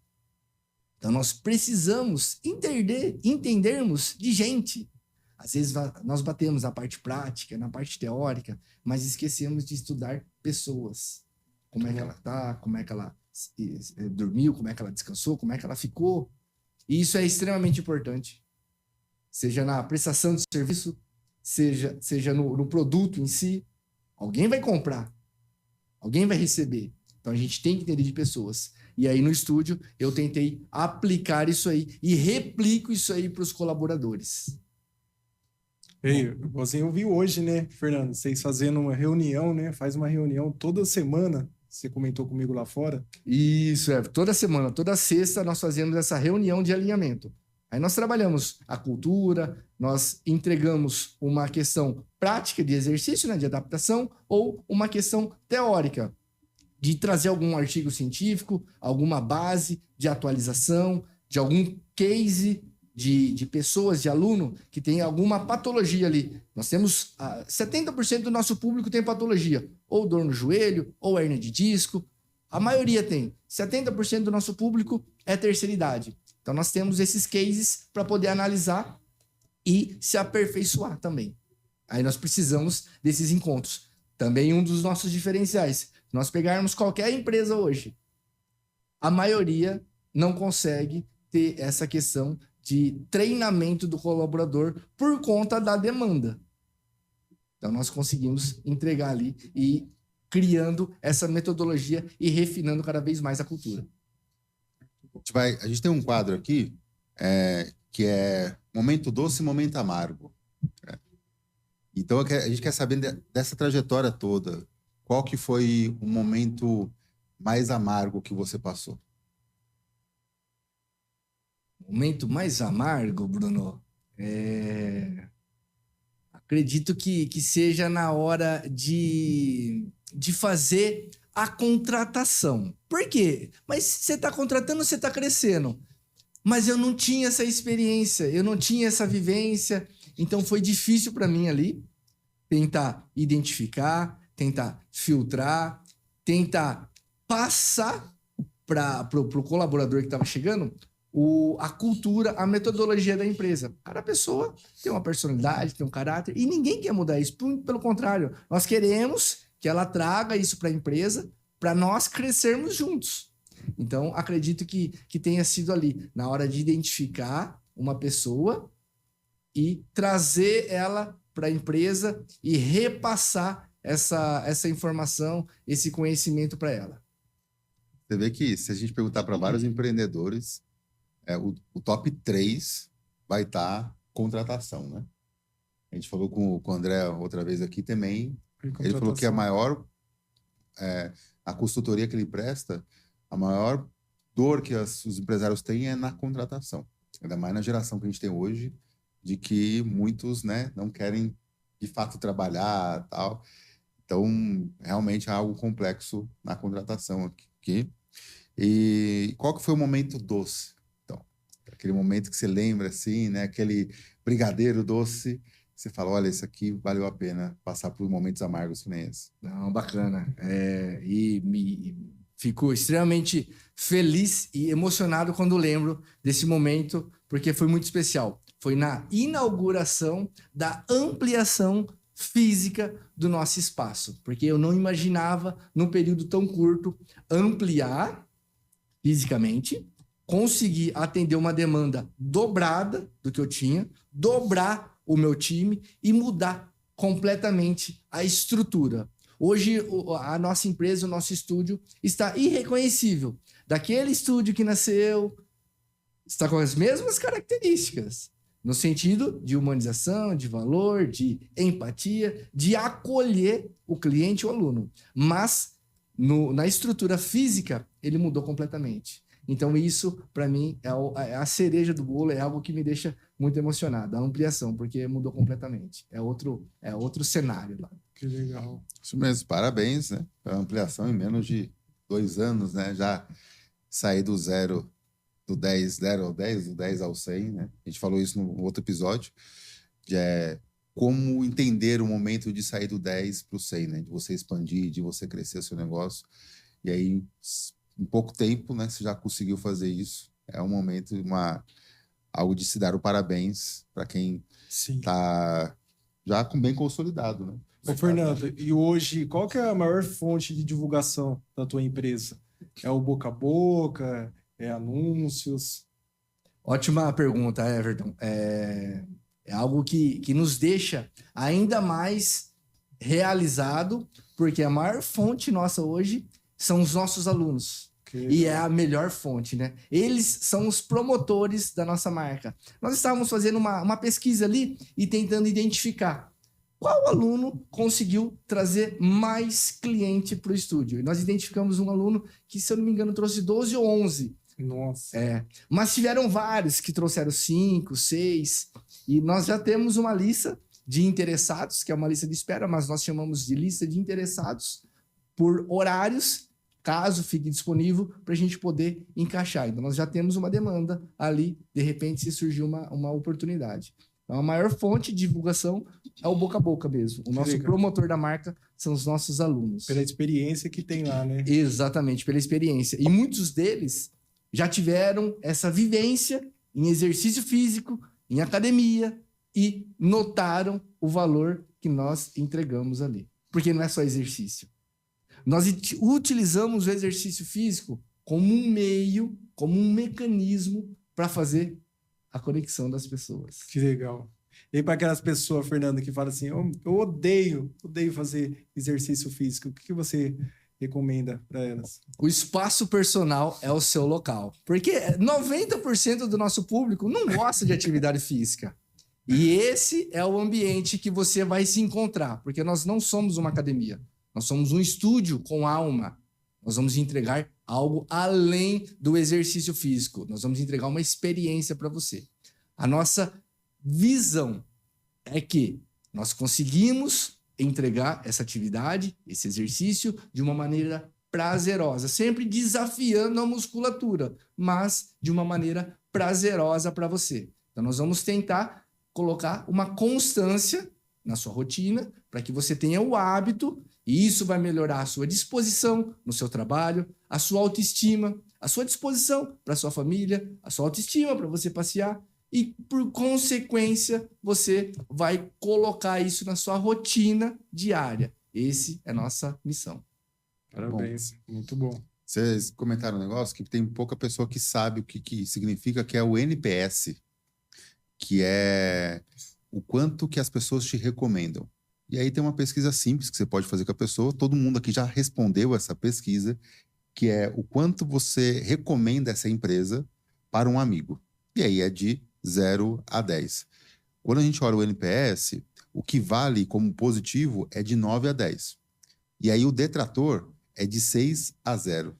S4: Então, nós precisamos entendermos de gente. Às vezes, nós batemos na parte prática, na parte teórica, mas esquecemos de estudar pessoas. Como é que ela está, como é que ela dormiu, como é que ela descansou, como é que ela ficou. E isso é extremamente importante. Seja na prestação de serviço, seja no produto em si. Alguém vai comprar, alguém vai receber. Então, a gente tem que entender de pessoas. E aí, no estúdio, eu tentei aplicar isso aí e replico isso aí para os colaboradores.
S2: Ei, você ouviu hoje, né, Fernando? Vocês fazendo uma reunião, né? Faz uma reunião toda semana. Você comentou comigo lá fora.
S4: Isso, toda semana, toda sexta, nós fazemos essa reunião de alinhamento. Aí nós trabalhamos a cultura, nós entregamos uma questão prática de exercício, né, de adaptação, ou uma questão teórica, de trazer algum artigo científico, alguma base de atualização, de algum case de pessoas, de aluno, que tem alguma patologia ali. Nós temos 70% do nosso público tem patologia, ou dor no joelho, ou hérnia de disco. A maioria tem. 70% do nosso público é terceira idade. Então, nós temos esses cases para poder analisar e se aperfeiçoar também. Aí nós precisamos desses encontros. Também um dos nossos diferenciais. Nós pegarmos qualquer empresa hoje, a maioria não consegue ter essa questão de treinamento do colaborador por conta da demanda. Então, nós conseguimos entregar ali e criando essa metodologia e refinando cada vez mais a cultura.
S1: A gente tem um quadro aqui que é momento doce e momento amargo. Então, a gente quer saber dessa trajetória toda. Qual que foi o momento mais amargo que você passou?
S4: O momento mais amargo, Bruno, acredito que seja na hora de fazer a contratação. Por quê? Mas você está contratando, você está crescendo. Mas eu não tinha essa experiência, eu não tinha essa vivência, então foi difícil para mim ali tentar identificar, tentar filtrar, tentar passar para o colaborador que estava chegando a cultura, a metodologia da empresa. Cada pessoa tem uma personalidade, tem um caráter, e ninguém quer mudar isso. Pelo contrário, nós queremos que ela traga isso para a empresa, para nós crescermos juntos. Então, acredito que tenha sido ali, na hora de identificar uma pessoa e trazer ela para a empresa e repassar essa informação, esse conhecimento para ela.
S1: Você vê que se a gente perguntar para vários empreendedores, o top 3 vai estar contratação, né? A gente falou com o André outra vez aqui também. Ele falou que a consultoria que ele presta, a maior dor que os empresários têm é na contratação. Ainda mais na geração que a gente tem hoje, de que muitos, né, não querem de fato trabalhar, tal. Então, realmente é algo complexo na contratação aqui. E qual que foi o momento doce? Então, aquele momento que você lembra, assim, né, aquele brigadeiro doce, você fala, olha, isso aqui valeu a pena passar por momentos amargos que nem esse.
S4: Não, bacana. Fico extremamente feliz e emocionado quando lembro desse momento, porque foi muito especial. Foi na inauguração da ampliação física do nosso espaço, porque eu não imaginava, num período tão curto, ampliar fisicamente, conseguir atender uma demanda dobrada do que eu tinha, dobrar o meu time e mudar completamente a estrutura. Hoje, a nossa empresa, o nosso estúdio, está irreconhecível. Daquele estúdio que nasceu, está com as mesmas características, no sentido de humanização, de valor, de empatia, de acolher o cliente ou o aluno. Mas, na estrutura física, ele mudou completamente. Então, isso, para mim, é a cereja do bolo, é algo que me deixa muito emocionado. A ampliação, porque mudou completamente. É outro cenário lá.
S2: Que legal.
S1: Isso mesmo, parabéns, né? Pela ampliação em menos de 2 anos, né? Já sair do 0 ao 10, do 10 ao 100, né? A gente falou isso no outro episódio, de como entender o momento de sair do 10 para o 100, né? De você expandir, de você crescer seu negócio. E aí, em pouco tempo, né? Você já conseguiu fazer isso. É um momento, algo de se dar o parabéns para quem está já bem consolidado, né?
S2: Ô, Fernando, e hoje, qual que é a maior fonte de divulgação da tua empresa? É o boca a boca? É anúncios?
S4: Ótima pergunta, Everton. É algo que nos deixa ainda mais realizado, porque a maior fonte nossa hoje são os nossos alunos. E é a melhor fonte, né? Eles são os promotores da nossa marca. Nós estávamos fazendo uma pesquisa ali e tentando identificar qual aluno conseguiu trazer mais cliente para o estúdio. E nós identificamos um aluno que, se eu não me engano, trouxe 12 ou 11.
S2: Nossa.
S4: Mas tiveram vários que trouxeram 5, 6. E nós já temos uma lista de interessados, que é uma lista de espera, mas nós chamamos de lista de interessados por horários, caso fique disponível, para a gente poder encaixar. Então, nós já temos uma demanda ali, de repente, se surgiu uma oportunidade. Então, a maior fonte de divulgação é o boca a boca mesmo. O nosso promotor da marca são os nossos alunos.
S2: Pela experiência que tem lá, né?
S4: Exatamente, pela experiência. E muitos deles já tiveram essa vivência em exercício físico, em academia, e notaram o valor que nós entregamos ali. Porque não é só exercício. Nós utilizamos o exercício físico como um meio, como um mecanismo para fazer a conexão das pessoas.
S2: Que legal. E para aquelas pessoas, Fernando, que falam assim, eu odeio fazer exercício físico, o que você recomenda para elas?
S4: O espaço personal é o seu local. Porque 90% do nosso público não gosta de atividade física. E esse é o ambiente que você vai se encontrar. Porque nós não somos uma academia. Nós somos um estúdio com alma. Nós vamos entregar algo além do exercício físico. Nós vamos entregar uma experiência para você. A nossa visão é que nós conseguimos entregar essa atividade, esse exercício, de uma maneira prazerosa, sempre desafiando a musculatura, mas de uma maneira prazerosa para você. Então, nós vamos tentar colocar uma constância na sua rotina para que você tenha o hábito, e isso vai melhorar a sua disposição no seu trabalho, a sua autoestima, a sua disposição para a sua família, a sua autoestima para você passear, e, por consequência, você vai colocar isso na sua rotina diária. Essa é a nossa missão.
S2: Parabéns, muito bom.
S1: Vocês comentaram um negócio que tem pouca pessoa que sabe o que significa, que é o NPS, que é o quanto que as pessoas te recomendam. E aí tem uma pesquisa simples que você pode fazer com a pessoa, todo mundo aqui já respondeu essa pesquisa, que é o quanto você recomenda essa empresa para um amigo. E aí é de 0 a 10. Quando a gente olha o NPS, o que vale como positivo é de 9 a 10. E aí o detrator é de 6 a 0.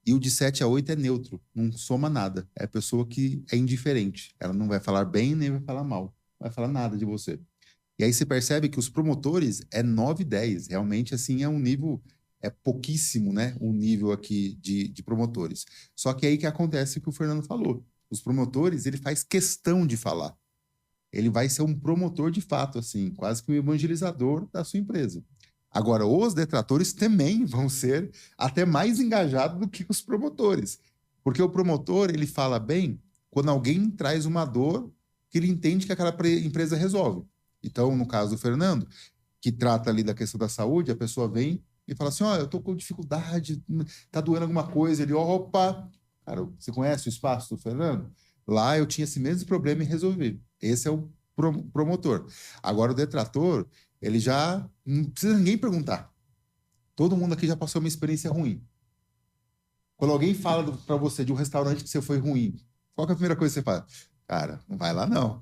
S1: E o de 7 a 8 é neutro, não soma nada. É a pessoa que é indiferente. Ela não vai falar bem nem vai falar mal. Não vai falar nada de você. E aí você percebe que os promotores é 9 e 10. Realmente, assim, é um nível... É pouquíssimo, né? Um nível aqui de promotores. Só que aí que acontece o que o Fernando falou. Os promotores, ele faz questão de falar. Ele vai ser um promotor de fato, assim, quase que um evangelizador da sua empresa. Agora, os detratores também vão ser até mais engajados do que os promotores. Porque o promotor, ele fala bem quando alguém traz uma dor que ele entende que aquela empresa resolve. Então, no caso do Fernando, que trata ali da questão da saúde, a pessoa vem e fala assim, ó, eu tô com dificuldade, tá doendo alguma coisa. Ele, opa, cara, você conhece o espaço do Fernando? Lá eu tinha esse mesmo problema e resolvi. Esse é o promotor. Agora, o detrator, ele já não precisa ninguém perguntar. Todo mundo aqui já passou uma experiência ruim. Quando alguém fala para você de um restaurante que você foi ruim, qual que é a primeira coisa que você fala? Cara, não vai lá não.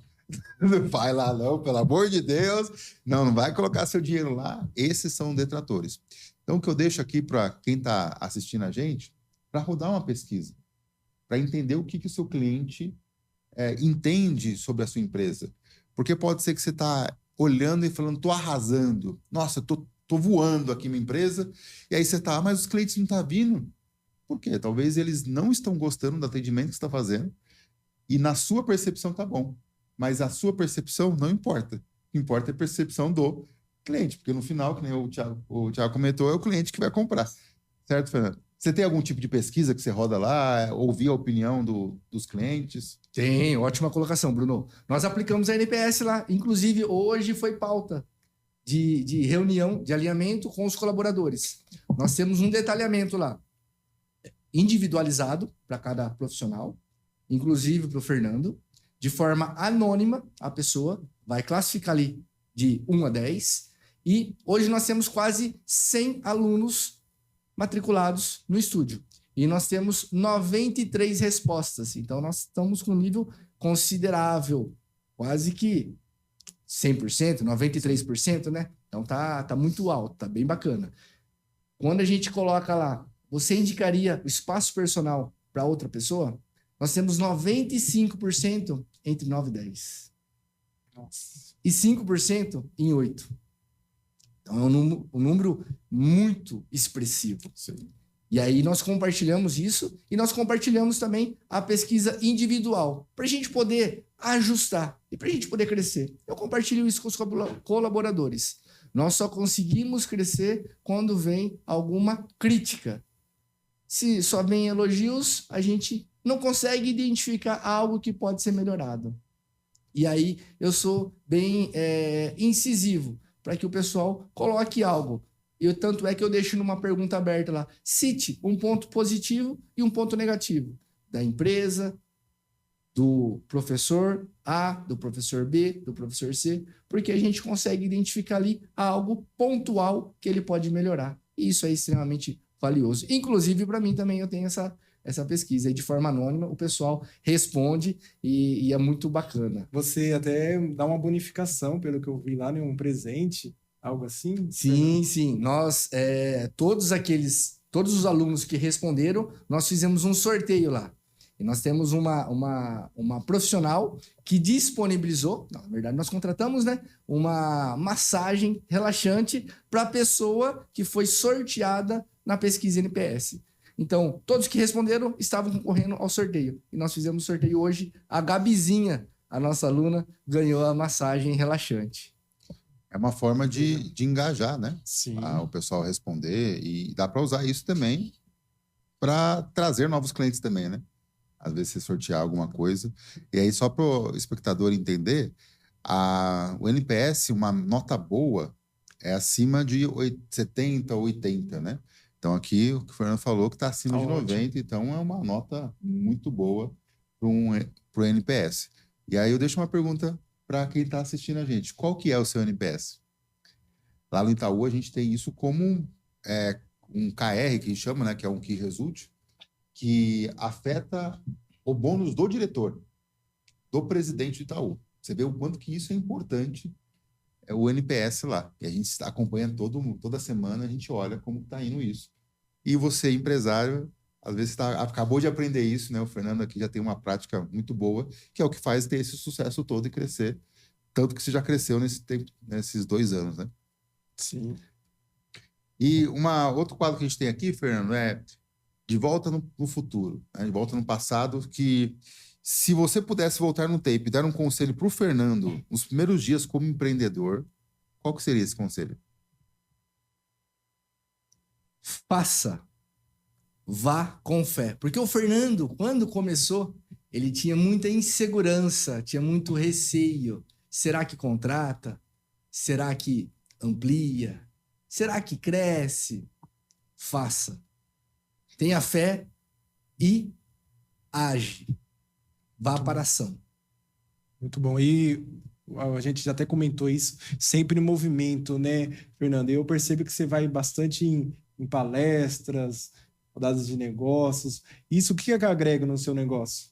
S1: Não vai lá não, pelo amor de Deus. Não vai colocar seu dinheiro lá. Esses são detratores. Então, o que eu deixo aqui para quem está assistindo a gente, para rodar uma pesquisa, para entender o que o seu cliente entende sobre a sua empresa. Porque pode ser que você está olhando e falando, estou arrasando. Nossa, estou voando aqui minha empresa. E aí você está, mas os clientes não estão vindo. Por quê? Talvez eles não estão gostando do atendimento que você está fazendo e na sua percepção está bom. Mas a sua percepção não importa. O que importa é a percepção do cliente, porque no final, que nem o Thiago comentou, é o cliente que vai comprar. Certo, Fernando? Você tem algum tipo de pesquisa que você roda lá, ouvir a opinião dos clientes?
S4: Tem, ótima colocação, Bruno. Nós aplicamos a NPS lá. Inclusive, hoje foi pauta de reunião, de alinhamento com os colaboradores. Nós temos um detalhamento lá, individualizado para cada profissional, inclusive para o Fernando. De forma anônima, a pessoa vai classificar ali de 1 a 10. E hoje nós temos quase 100 alunos matriculados no estúdio. E nós temos 93 respostas. Então, nós estamos com um nível considerável. Quase que 100%, 93%, né? Então, tá muito alto, tá bem bacana. Quando a gente coloca lá, você indicaria o espaço personal para outra pessoa? Nós temos 95% entre 9 e 10. Nossa. E 5% em 8. Então, é um número muito expressivo. Sim. E aí, nós compartilhamos isso e nós compartilhamos também a pesquisa individual para a gente poder ajustar e para a gente poder crescer. Eu compartilho isso com os colaboradores. Nós só conseguimos crescer quando vem alguma crítica. Se só vem elogios, a gente não consegue identificar algo que pode ser melhorado. E aí eu sou bem incisivo para que o pessoal coloque algo. Tanto é que eu deixo numa pergunta aberta lá. Cite um ponto positivo e um ponto negativo da empresa, do professor A, do professor B, do professor C, porque a gente consegue identificar ali algo pontual que ele pode melhorar. E isso é extremamente valioso. Inclusive, para mim também eu tenho essa pesquisa aí de forma anônima, o pessoal responde e é muito bacana.
S2: Você até dá uma bonificação, pelo que eu vi lá, né? Um presente, algo assim?
S4: Sim. Nós, todos os alunos que responderam, nós fizemos um sorteio lá. E nós temos uma profissional que disponibilizou, na verdade nós contratamos, né, uma massagem relaxante para a pessoa que foi sorteada na pesquisa NPS. Então, todos que responderam estavam concorrendo ao sorteio. E nós fizemos o sorteio hoje. A Gabizinha, a nossa aluna, ganhou a massagem relaxante.
S1: É uma forma de engajar, né?
S2: Sim.
S1: O pessoal responder. E dá para usar isso também para trazer novos clientes também, né? Às vezes você sortear alguma coisa. E aí, só para o espectador entender, o NPS, uma nota boa, é acima de 70 ou 80, né? Então, aqui, o que o Fernando falou, que está acima de 90, então é uma nota muito boa para o NPS. E aí eu deixo uma pergunta para quem está assistindo a gente. Qual que é o seu NPS? Lá no Itaú, a gente tem isso como um KR, que chama, né, que é um Key Result, que afeta o bônus do diretor, do presidente do Itaú. Você vê o quanto que isso é importante, é o NPS lá. E a gente acompanha toda semana, a gente olha como está indo isso. E você, empresário, às vezes acabou de aprender isso, né? O Fernando aqui já tem uma prática muito boa, que é o que faz ter esse sucesso todo e crescer, tanto que você já cresceu nesses 2 anos, né?
S2: Sim.
S1: E outro quadro que a gente tem aqui, Fernando, é De Volta no Futuro, né? De Volta no Passado, que se você pudesse voltar no tempo e dar um conselho para o Fernando nos primeiros dias como empreendedor, qual que seria esse conselho?
S4: Faça. Vá com fé. Porque o Fernando, quando começou, ele tinha muita insegurança, tinha muito receio. Será que contrata? Será que amplia? Será que cresce? Faça. Tenha fé e age. Vá para a ação.
S2: Muito bom. E a gente já até comentou isso, sempre em movimento, né, Fernando? Eu percebo que você vai bastante em palestras, rodadas de negócios. Isso, o que agrega no seu negócio?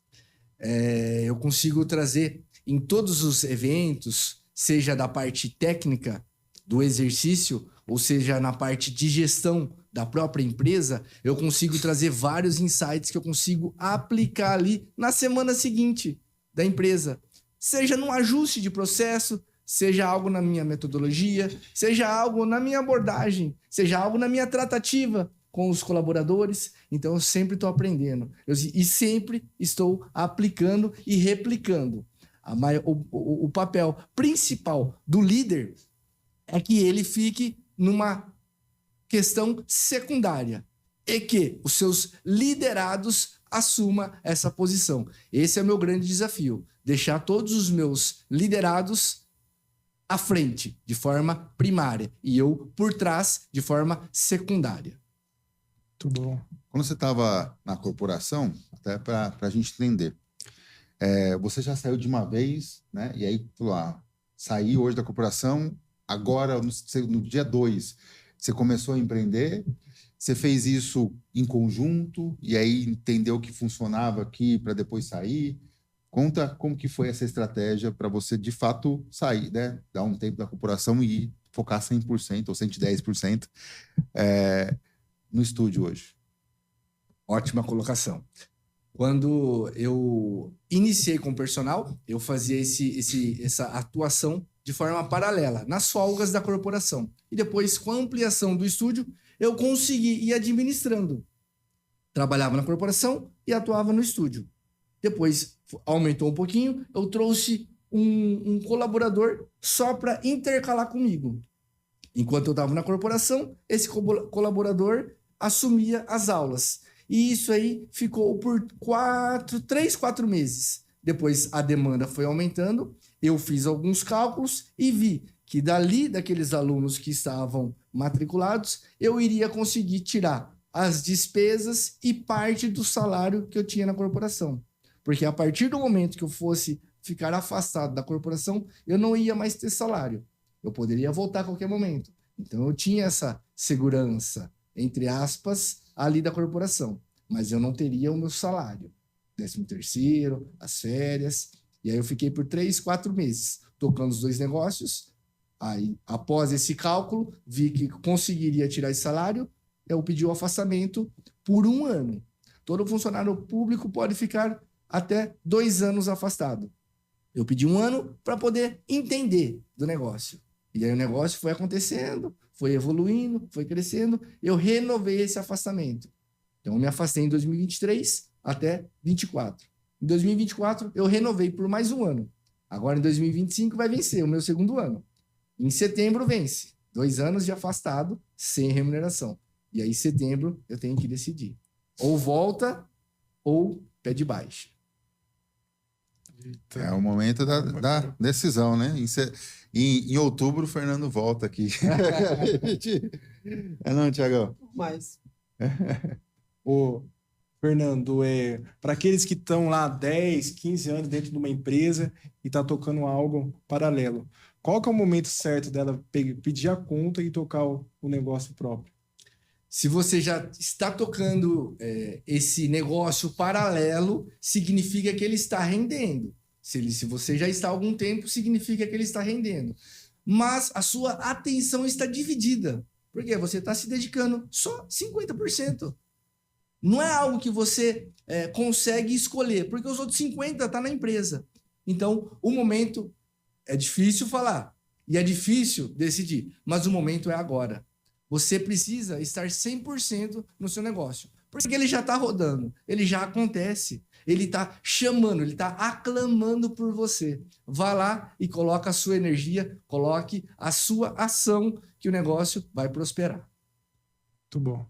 S4: Eu consigo trazer em todos os eventos, seja da parte técnica do exercício, ou seja, na parte de gestão da própria empresa, eu consigo trazer vários insights que eu consigo aplicar ali na semana seguinte da empresa. Seja num ajuste de processo, seja algo na minha metodologia, seja algo na minha abordagem, seja algo na minha tratativa com os colaboradores. Então, eu sempre estou aprendendo. E sempre estou aplicando e replicando. O papel principal do líder é que ele fique numa questão secundária e que os seus liderados assumam essa posição. Esse é o meu grande desafio. Deixar todos os meus liderados à frente, de forma primária, e eu por trás, de forma secundária.
S2: Muito bom.
S1: Quando você estava na corporação, até para a gente entender, você já saiu de uma vez, né? E aí, saí hoje da corporação, agora, no dia 2, você começou a empreender, você fez isso em conjunto, e aí entendeu que funcionava aqui para depois sair. Conta como que foi essa estratégia para você, de fato, sair, né? Dar um tempo da corporação e focar 100% ou 110% no estúdio hoje.
S4: Ótima colocação. Quando eu iniciei com o personal, eu fazia essa atuação de forma paralela, nas folgas da corporação. E depois, com a ampliação do estúdio, eu consegui ir administrando. Trabalhava na corporação e atuava no estúdio. Depois, aumentou um pouquinho, eu trouxe um colaborador só para intercalar comigo. Enquanto eu estava na corporação, esse colaborador assumia as aulas. E isso aí ficou por 3, 4 meses. Depois a demanda foi aumentando, eu fiz alguns cálculos e vi que daqueles alunos que estavam matriculados, eu iria conseguir tirar as despesas e parte do salário que eu tinha na corporação. Porque a partir do momento que eu fosse ficar afastado da corporação, eu não ia mais ter salário. Eu poderia voltar a qualquer momento. Então eu tinha essa segurança, entre aspas, ali da corporação. Mas eu não teria o meu salário. 13º, as férias. E aí eu fiquei por 3, 4 meses tocando os 2 negócios. Aí, após esse cálculo, vi que conseguiria tirar esse salário. Eu pedi o afastamento por 1 ano. Todo funcionário público pode ficar até 2 anos afastado. Eu pedi 1 ano para poder entender do negócio. E aí o negócio foi acontecendo, foi evoluindo, foi crescendo. Eu renovei esse afastamento. Então, eu me afastei em 2023 até 2024. Em 2024, eu renovei por mais 1 ano. Agora, em 2025, vai vencer o meu 2º ano. Em setembro, vence. 2 anos de afastado, sem remuneração. E aí, em setembro, eu tenho que decidir. Ou volta, ou pé de baixa.
S1: É o momento da decisão, né? Em outubro, o Fernando volta aqui. Não, Tiagão?
S3: Mas...
S2: Ô, Fernando, para aqueles que estão lá 10, 15 anos dentro de uma empresa e está tocando algo paralelo, qual que é o momento certo dela pedir a conta e tocar o negócio próprio?
S4: Se você já está tocando esse negócio paralelo, significa que ele está rendendo. Se você já está há algum tempo, significa que ele está rendendo. Mas a sua atenção está dividida. Por quê? Você está se dedicando só 50%. Não é algo que você consegue escolher, porque os outros 50% estão na empresa. Então, o momento é difícil falar e é difícil decidir, mas o momento é agora. Você precisa estar 100% no seu negócio, porque ele já está rodando, ele já acontece, ele está chamando, ele está aclamando por você. Vá lá e coloque a sua energia, coloque a sua ação, que o negócio vai prosperar.
S2: Muito bom.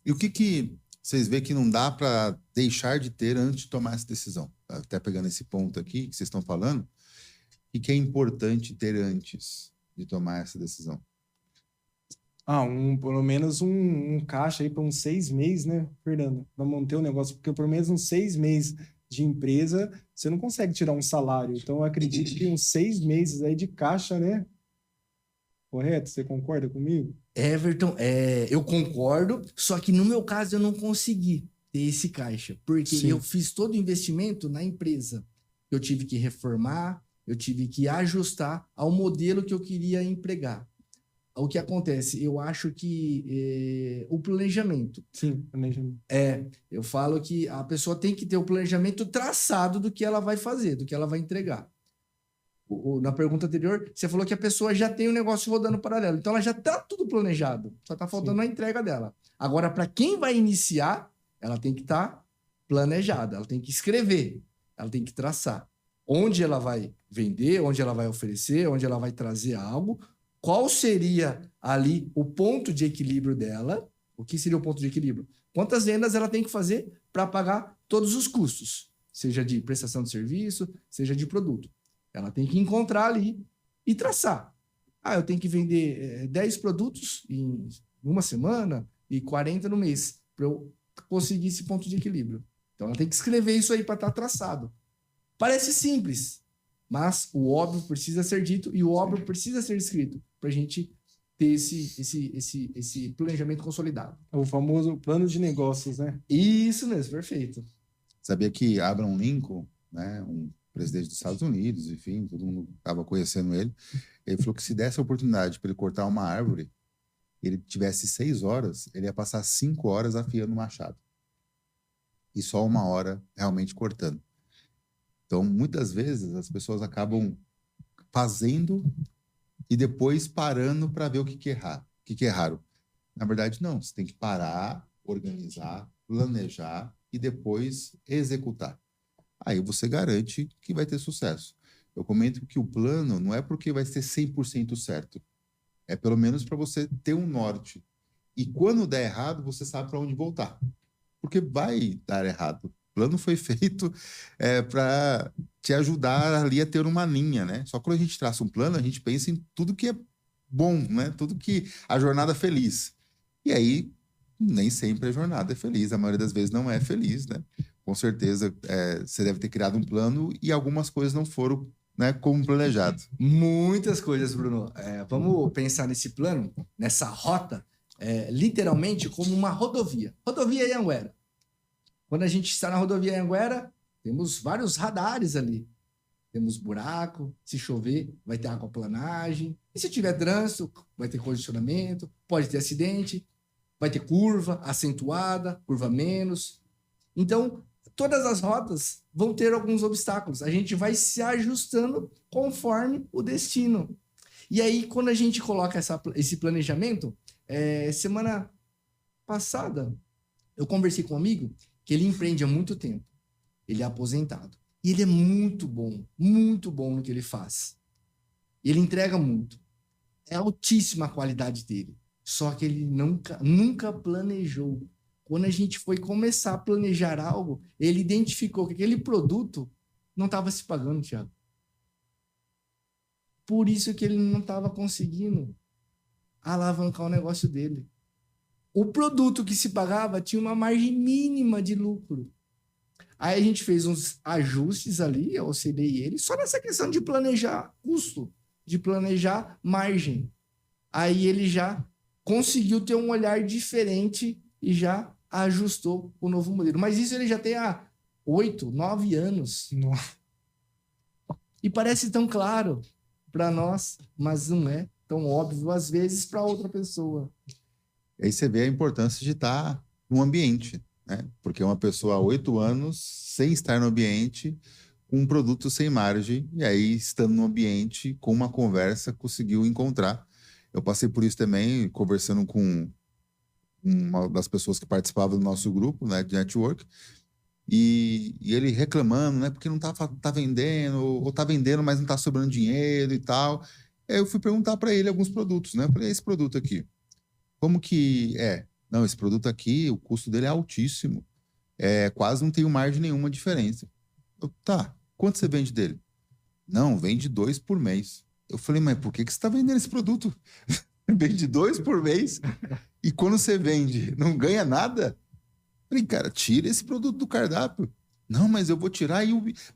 S1: E o que vocês veem que não dá para deixar de ter antes de tomar essa decisão? Até pegando esse ponto aqui que vocês estão falando, o que é importante ter antes de tomar essa decisão?
S2: Pelo menos um caixa aí para uns 6 meses, né, Fernando? Para manter o negócio, porque por menos uns 6 meses de empresa, você não consegue tirar um salário. Então, eu acredito que uns 6 meses aí de caixa, né? Correto? Você concorda comigo?
S4: Everton, eu concordo, só que no meu caso eu não consegui ter esse caixa, porque
S2: Sim.
S4: eu fiz todo o investimento na empresa. Eu tive que reformar, eu tive que ajustar ao modelo que eu queria empregar. O que acontece? Eu acho que o planejamento.
S2: Sim, planejamento.
S4: Eu falo que a pessoa tem que ter o planejamento traçado do que ela vai fazer, do que ela vai entregar. Na pergunta anterior, você falou que a pessoa já tem o negócio rodando paralelo. Então, ela já está tudo planejado. Só está faltando a entrega dela. Agora, para quem vai iniciar, ela tem que estar planejada. Ela tem que escrever. Ela tem que traçar. Onde ela vai vender, onde ela vai oferecer, onde ela vai trazer algo. Qual seria ali o ponto de equilíbrio dela? O que seria o ponto de equilíbrio? Quantas vendas ela tem que fazer para pagar todos os custos? Seja de prestação de serviço, seja de produto. Ela tem que encontrar ali e traçar. Eu tenho que vender 10 produtos em uma semana e 40 no mês para eu conseguir esse ponto de equilíbrio. Então, ela tem que escrever isso aí para estar traçado. Parece simples, mas o óbvio precisa ser dito e o óbvio precisa ser escrito para a gente ter esse planejamento consolidado.
S2: O famoso plano de negócios, né?
S4: Isso mesmo, perfeito.
S1: Sabia que Abraham Lincoln, né, um presidente dos Estados Unidos, enfim, todo mundo estava conhecendo ele, ele falou que se desse a oportunidade para ele cortar uma árvore, ele tivesse 6 horas, ele ia passar 5 horas afiando o machado. E só 1 hora realmente cortando. Então, muitas vezes, as pessoas acabam fazendo e depois parando para ver o que é raro. Na verdade, não. Você tem que parar, organizar, planejar e depois executar. Aí você garante que vai ter sucesso. Eu comento que o plano não é porque vai ser 100% certo. É pelo menos para você ter um norte. E quando der errado, você sabe para onde voltar. Porque vai dar errado. O plano foi feito para te ajudar ali a ter uma linha, né? Só quando a gente traça um plano, a gente pensa em tudo que é bom, né? Tudo que a jornada é feliz. E aí, nem sempre a jornada é feliz. A maioria das vezes não é feliz, né? Com certeza, você deve ter criado um plano e algumas coisas não foram, né, como planejado.
S4: Muitas coisas, Bruno. Vamos pensar nesse plano, nessa rota, literalmente como uma rodovia. Rodovia Anhanguera. Quando a gente está na rodovia Anhanguera, temos vários radares ali. Temos buraco, se chover, vai ter aquaplanagem. E se tiver trânsito, vai ter condicionamento, pode ter acidente, vai ter curva acentuada, curva menos. Então, todas as rotas vão ter alguns obstáculos. A gente vai se ajustando conforme o destino. E aí, quando a gente coloca esse planejamento, semana passada, eu conversei com um amigo que ele empreende há muito tempo. Ele é aposentado. E ele é muito bom no que ele faz. Ele entrega muito. É altíssima a qualidade dele. Só que ele nunca planejou. Quando a gente foi começar a planejar algo, ele identificou que aquele produto não estava se pagando, Thiago. Por isso que ele não estava conseguindo alavancar o negócio dele. O produto que se pagava tinha uma margem mínima de lucro. Aí a gente fez uns ajustes ali, eu auxiliei ele, só nessa questão de planejar custo, de planejar margem. Aí ele já conseguiu ter um olhar diferente e já ajustou o novo modelo. Mas isso ele já tem há 8, 9 anos.
S2: Nossa.
S4: E parece tão claro para nós, mas não é tão óbvio, às vezes, para outra pessoa.
S1: Aí você vê a importância de estar no ambiente, né? Porque uma pessoa há 8 anos, sem estar no ambiente, com um produto sem margem, e aí, estando no ambiente, com uma conversa, conseguiu encontrar. Eu passei por isso também, conversando com uma das pessoas que participava do nosso grupo, né, de network, e ele reclamando, né, porque não tá vendendo, ou tá vendendo, mas não tá sobrando dinheiro e tal. Aí eu fui perguntar para ele alguns produtos, né? Eu falei, esse produto aqui, como que é? Não, esse produto aqui, o custo dele é altíssimo. Quase não tem margem nenhuma diferença. Tá, quanto você vende dele? Não, vende 2 por mês. Eu falei, mas por que você está vendendo esse produto? Vende 2 por mês e quando você vende, não ganha nada? Eu falei, cara, tira esse produto do cardápio. Não, mas eu vou tirar.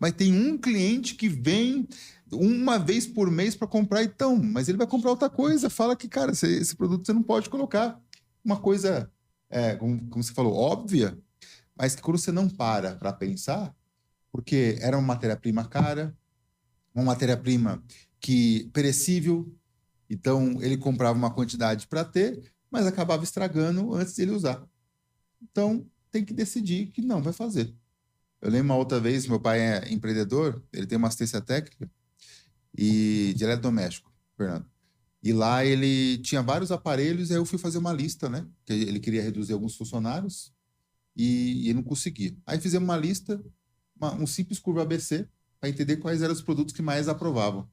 S1: Mas tem um cliente que vem uma vez por mês para comprar, então, mas ele vai comprar outra coisa. Fala que, cara, esse produto você não pode colocar. Uma coisa, como você falou, óbvia, mas que quando você não para pensar, porque era uma matéria-prima cara, uma matéria-prima que perecível, então ele comprava uma quantidade para ter, mas acabava estragando antes de ele usar. Então tem que decidir que não vai fazer. Eu lembro uma outra vez, meu pai é empreendedor, ele tem uma assistência técnica e de eletrodoméstico, Fernando. E lá ele tinha vários aparelhos, aí eu fui fazer uma lista, né? Que ele queria reduzir alguns funcionários e ele não conseguia. Aí fizemos uma lista, um simples curva ABC, para entender quais eram os produtos que mais aprovavam.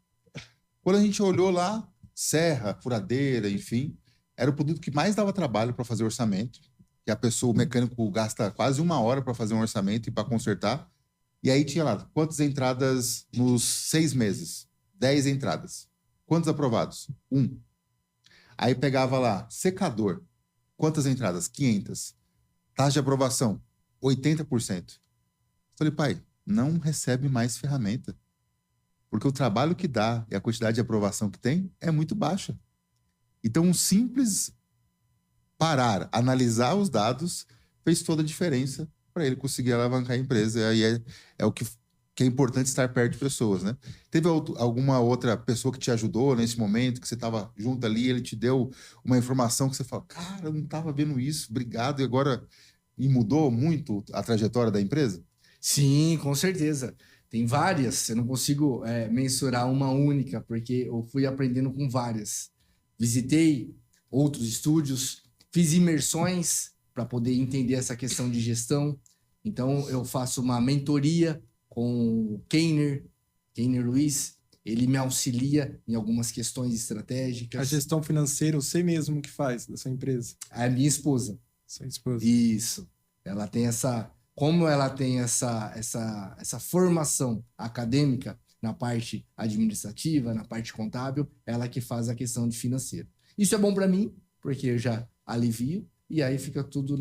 S1: Quando a gente olhou lá, serra, furadeira, enfim, era o produto que mais dava trabalho para fazer orçamento, que a pessoa, o mecânico, gasta quase 1 hora para fazer um orçamento e para consertar. E aí tinha lá, quantas entradas nos 6 meses? 10 entradas. Quantos aprovados? 1. Aí pegava lá, secador. Quantas entradas? 500. Taxa de aprovação? 80%. Falei, pai, não recebe mais ferramenta. Porque o trabalho que dá e a quantidade de aprovação que tem é muito baixa. Então, um simples parar, analisar os dados, fez toda a diferença para ele conseguir alavancar a empresa. E aí é o que é importante estar perto de pessoas, né? Teve alguma outra pessoa que te ajudou nesse momento, que você estava junto ali, ele te deu uma informação que você fala, cara, eu não estava vendo isso, obrigado, e mudou muito a trajetória da empresa?
S4: Sim, com certeza. Tem várias, eu não consigo mensurar uma única, porque eu fui aprendendo com várias. Visitei outros estúdios, fiz imersões para poder entender essa questão de gestão. Então, eu faço uma mentoria com o Keiner Luiz. Ele me auxilia em algumas questões estratégicas.
S2: A gestão financeira, você mesmo que faz da sua empresa?
S4: A minha esposa.
S2: Sua esposa.
S4: Isso. Ela tem essa... Como ela tem essa formação acadêmica na parte administrativa, na parte contábil, ela que faz a questão de financeiro. Isso é bom para mim, porque eu já alivio, e aí fica tudo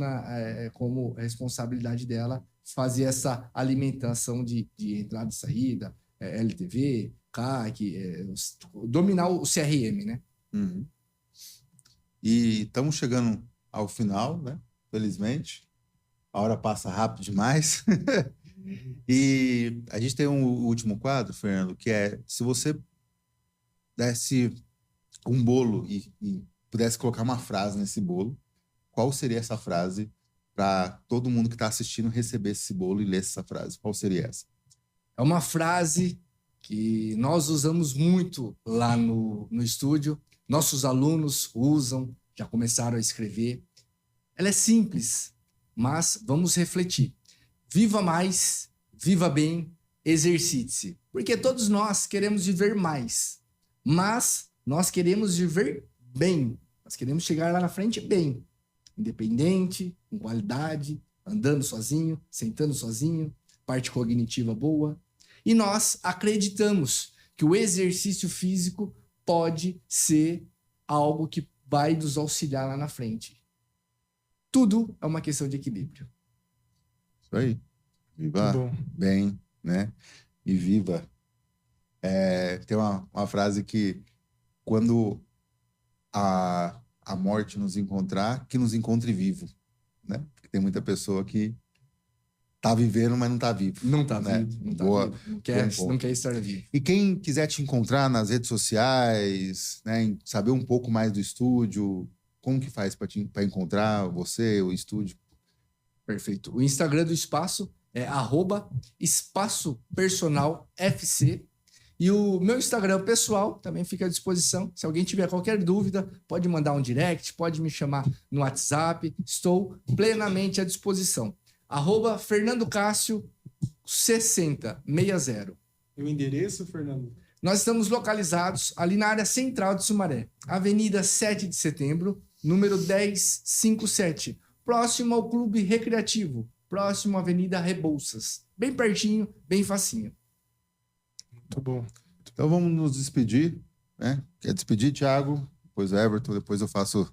S4: como responsabilidade dela fazer essa alimentação de entrada e saída, LTV, CAC, dominar o CRM, né?
S1: Uhum. E estamos chegando ao final, né? Felizmente. A hora passa rápido demais. E a gente tem um último quadro, Fernando, que é se você desse um bolo e pudesse colocar uma frase nesse bolo, qual seria essa frase para todo mundo que está assistindo receber esse bolo e ler essa frase? Qual seria essa?
S4: É uma frase que nós usamos muito lá no estúdio. Nossos alunos usam, já começaram a escrever. Ela é simples, mas vamos refletir. Viva mais, viva bem, exercite-se. Porque todos nós queremos viver mais, mas nós queremos viver bem. Nós queremos chegar lá na frente bem. Independente, com qualidade, andando sozinho, sentando sozinho, parte cognitiva boa. E nós acreditamos que o exercício físico pode ser algo que vai nos auxiliar lá na frente. Tudo é uma questão de equilíbrio.
S1: Isso aí. Viva bem, né? E viva. Tem uma frase que quando a a morte nos encontrar, que nos encontre vivo, né? Porque tem muita pessoa que tá vivendo, mas não tá vivo.
S4: Não tá
S1: né?
S4: vivo, não tá
S1: Boa,
S4: vivo.
S1: bom
S4: Não quer estar vivo.
S1: E quem quiser te encontrar nas redes sociais, né, saber um pouco mais do estúdio, como que faz para encontrar você, o estúdio?
S4: Perfeito. O Instagram do Espaço é @espaçopersonalfc. E o meu Instagram pessoal também fica à disposição. Se alguém tiver qualquer dúvida, pode mandar um direct, pode me chamar no WhatsApp. Estou plenamente à disposição. @Fernando Cássio 6060.
S2: E o endereço, Fernando?
S4: Nós estamos localizados ali na área central de Sumaré, Avenida 7 de Setembro, número 1057, próximo ao Clube Recreativo, próximo à Avenida Rebouças. Bem pertinho, bem facinho.
S2: Muito bom.
S1: Então vamos nos despedir, né? Quer despedir, Thiago? Depois o Everton, depois eu faço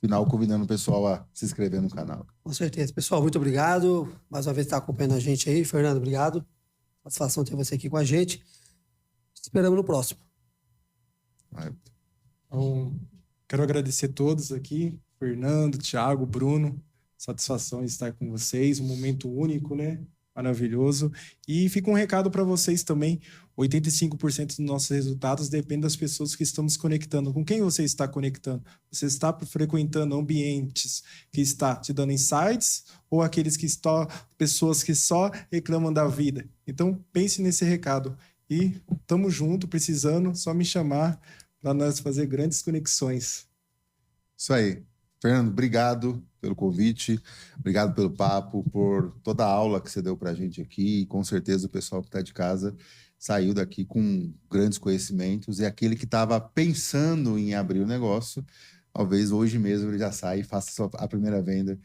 S1: final convidando o pessoal a se inscrever no canal.
S3: Com certeza. Pessoal, muito obrigado. Mais uma vez está acompanhando a gente aí. Fernando, obrigado. Satisfação ter você aqui com a gente. Esperamos no próximo.
S2: Então, quero agradecer a todos aqui, Fernando, Thiago, Bruno. Satisfação estar com vocês, um momento único, né? Maravilhoso. E fica um recado para vocês também. 85% dos nossos resultados dependem das pessoas que estamos conectando. Com quem você está conectando? Você está frequentando ambientes que está te dando insights ou aqueles pessoas que só reclamam da vida? Então, pense nesse recado. E estamos juntos, precisando, só me chamar para nós fazer grandes conexões.
S1: Isso aí. Fernando, obrigado pelo convite, obrigado pelo papo, por toda a aula que você deu para a gente aqui. E com certeza o pessoal que está de casa saiu daqui com grandes conhecimentos. E aquele que estava pensando em abrir o negócio, talvez hoje mesmo ele já saia e faça a primeira venda.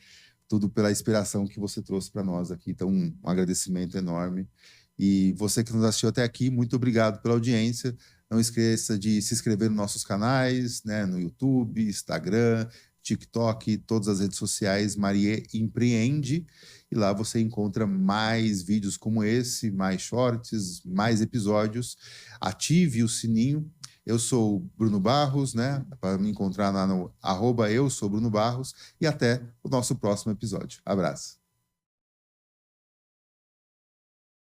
S1: Tudo pela inspiração que você trouxe para nós aqui. Então, um agradecimento enorme. E você que nos assistiu até aqui, muito obrigado pela audiência. Não esqueça de se inscrever nos nossos canais, né, no YouTube, Instagram, TikTok, todas as redes sociais, Marie Empreende. E lá você encontra mais vídeos como esse, mais shorts, mais episódios. Ative o sininho. Eu sou o Bruno Barros, né? Para me encontrar lá no @eu sou Bruno Barros. E até o nosso próximo episódio. Abraço.